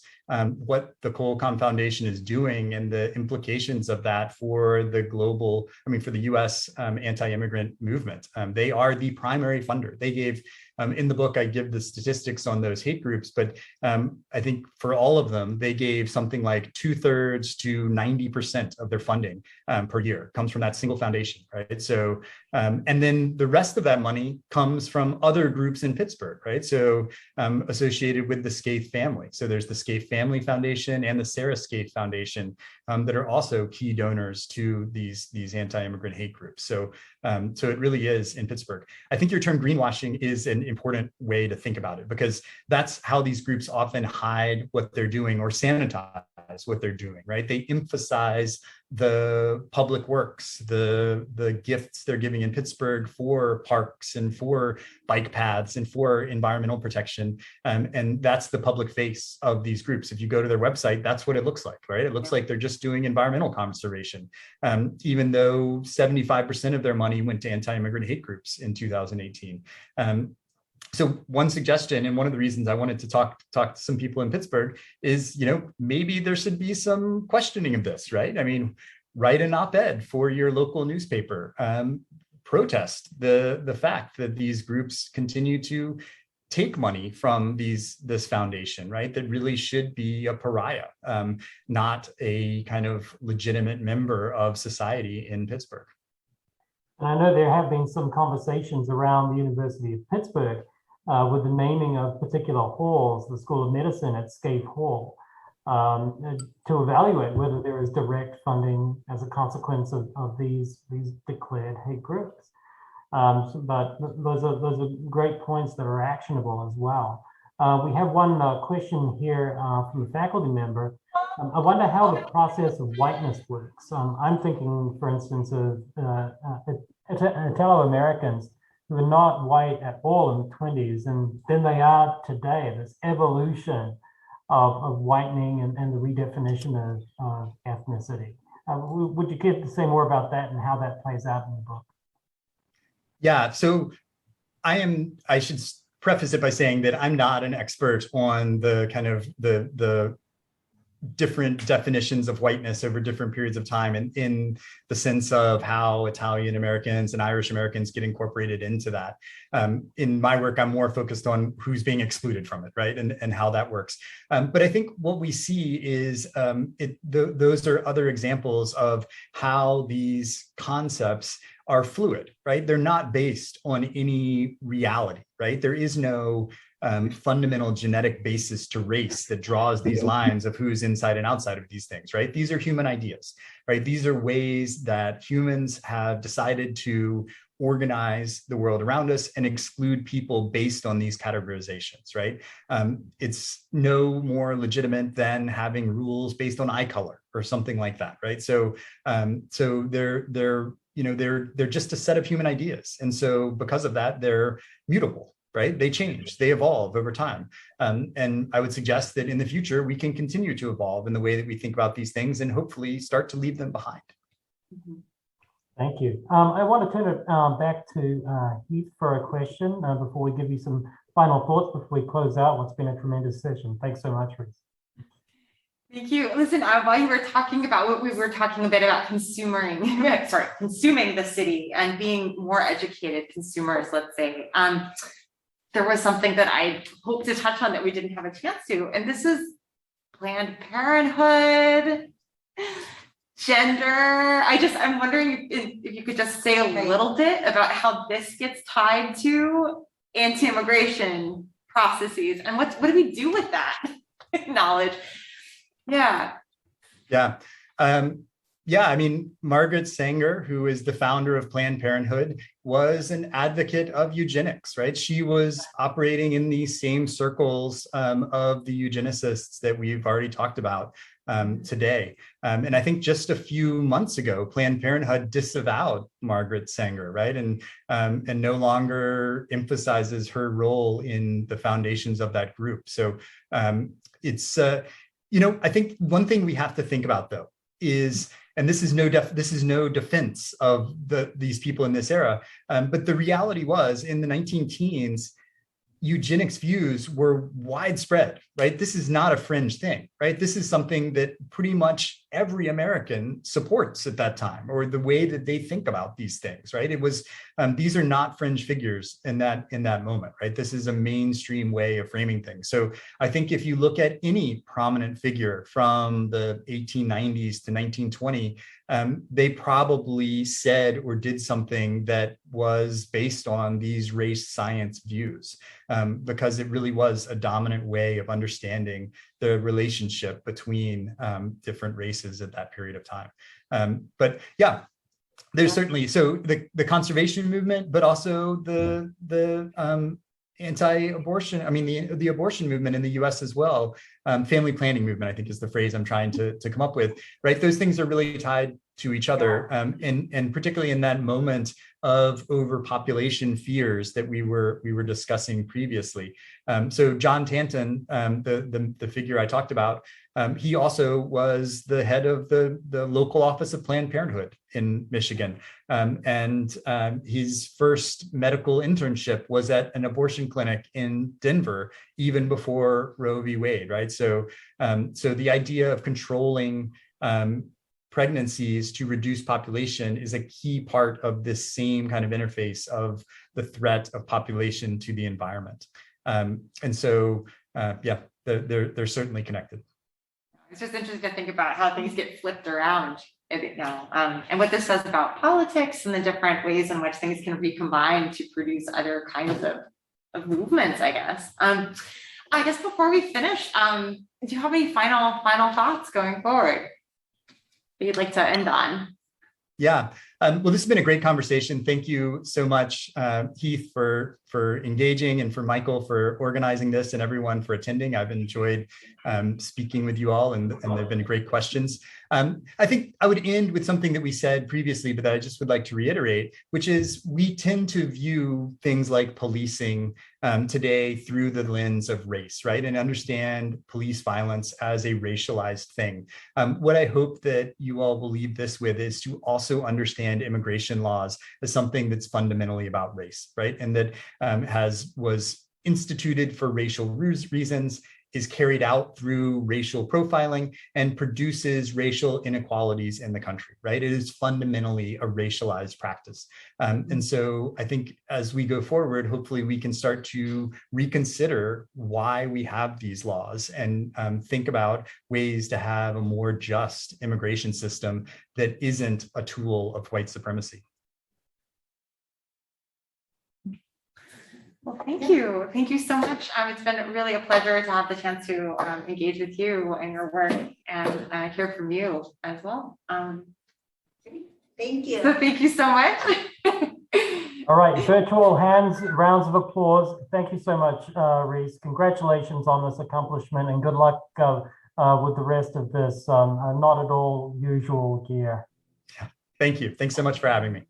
what the Colcom Foundation is doing and the implications of that for the global, for the US anti-immigrant movement. They are the primary funder. They gave, in the book, I give the statistics on those hate groups, but I think for all of them, they gave something like 2/3 to 90% of their funding per year comes from that single foundation, right? So, and then the rest of that money comes from other groups in Pittsburgh, right? So associated with the Scaife family. So there's the Scaife Family Foundation and the Sarah Scaife Foundation that are also key donors to these anti-immigrant hate groups. So, so it really is in Pittsburgh. I think your term greenwashing is an important way to think about it, because that's how these groups often hide what they're doing or sanitize what they're doing, right? They emphasize the public works, the gifts they're giving in Pittsburgh for parks and for bike paths and for environmental protection. And that's the public face of these groups. If you go to their website, that's what it looks like, right? It looks like they're just doing environmental conservation, even though 75% of their money went to anti-immigrant hate groups in 2018. So one suggestion, and one of the reasons I wanted to talk to some people in Pittsburgh is, maybe there should be some questioning of this, right? I mean, write an op-ed for your local newspaper, protest the fact that these groups continue to take money from this foundation, right? That really should be a pariah, not a kind of legitimate member of society in Pittsburgh. And I know there have been some conversations around the University of Pittsburgh with the naming of particular halls, the School of Medicine at Scaife Hall. to evaluate whether there is direct funding as a consequence of these declared hate groups. But those are great points that are actionable as well. We have one question here from a faculty member. I wonder how the process of whiteness works. I'm thinking, for instance, of Italo-Americans who were not white at all in the 20s, and then they are today, this evolution of whitening and the redefinition of ethnicity. Would you care to say more about that and how that plays out in the book? Yeah, so I should preface it by saying that I'm not an expert on the kind of the different definitions of whiteness over different periods of time, and in the sense of how Italian Americans and Irish Americans get incorporated into that. In my work, I'm more focused on who's being excluded from it, right? And how that works. But I think what we see is those are other examples of how these concepts are fluid, right? They're not based on any reality, right? There is no fundamental genetic basis to race that draws these lines of who's inside and outside of these things, right? These are human ideas, right? These are ways that humans have decided to organize the world around us and exclude people based on these categorizations, right? It's no more legitimate than having rules based on eye color or something like that, right? So they're just a set of human ideas, and so because of that, they're mutable. Right? They change, they evolve over time. And I would suggest that in the future, we can continue to evolve in the way that we think about these things and hopefully start to leave them behind. Thank you. I want to turn it back to Heath for a question before we give you some final thoughts before we close out what's been a tremendous session. Thanks so much, Reece. Thank you. Listen, while you were talking about what we were talking a bit about consuming the city and being more educated consumers, let's say, there was something that I hope to touch on that we didn't have a chance to, and this is Planned Parenthood, gender. I'm wondering if you could just say a little bit about how this gets tied to anti-immigration processes and what do we do with that knowledge? Yeah. I mean, Margaret Sanger, who is the founder of Planned Parenthood, was an advocate of eugenics, right? She was operating in the same circles of the eugenicists that we've already talked about today. And I think just a few months ago, Planned Parenthood disavowed Margaret Sanger, right? And no longer emphasizes her role in the foundations of that group. So it's, I think one thing we have to think about, though, is, and this is no defense of these people in this era, but the reality was in the 19-teens, eugenics views were widespread, right? This is not a fringe thing, right? This is something that pretty much every American supports at that time, or the way that they think about these things, right? It was, these are not fringe figures in that moment, right? This is a mainstream way of framing things. So I think if you look at any prominent figure from the 1890s to 1920, they probably said or did something that was based on these race science views, because it really was a dominant way of understanding the relationship between different races at that period of time. But yeah, there's certainly, so the conservation movement, but also the anti-abortion, I mean, the abortion movement in the US as well, family planning movement, I think is the phrase I'm trying to come up with, right? Those things are really tied to each other, and particularly in that moment of overpopulation fears that we were discussing previously. So John Tanton, the figure I talked about, he also was the head of the local office of Planned Parenthood in Michigan, and his first medical internship was at an abortion clinic in Denver, even before Roe v. Wade, right? So the idea of controlling pregnancies to reduce population is a key part of this same kind of interface of the threat of population to the environment. And so, they're certainly connected. It's just interesting to think about how things get flipped around now, and what this says about politics and the different ways in which things can recombine to produce other kinds of movements, I guess. I guess before we finish, do you have any final thoughts going forward that you'd like to end on? Yeah. Well, this has been a great conversation. Thank you so much, Heath, for engaging, and for Michael for organizing this, and everyone for attending. I've enjoyed speaking with you all, and they've been great questions. I think I would end with something that we said previously, but that I just would like to reiterate, which is we tend to view things like policing today through the lens of race, right? And understand police violence as a racialized thing. What I hope that you all will leave this with is to also understand immigration laws as something that's fundamentally about race, right? And that was instituted for racial reasons, is carried out through racial profiling, and produces racial inequalities in the country, right? It is fundamentally a racialized practice. And so I think as we go forward, hopefully we can start to reconsider why we have these laws, and think about ways to have a more just immigration system that isn't a tool of white supremacy. Well, thank you. Thank you so much. It's been really a pleasure to have the chance to engage with you and your work, and hear from you as well. Thank you. So thank you so much. All right, virtual rounds of applause. Thank you so much, Reece. Congratulations on this accomplishment, and good luck with the rest of this not at all usual gear. Yeah. Thank you. Thanks so much for having me.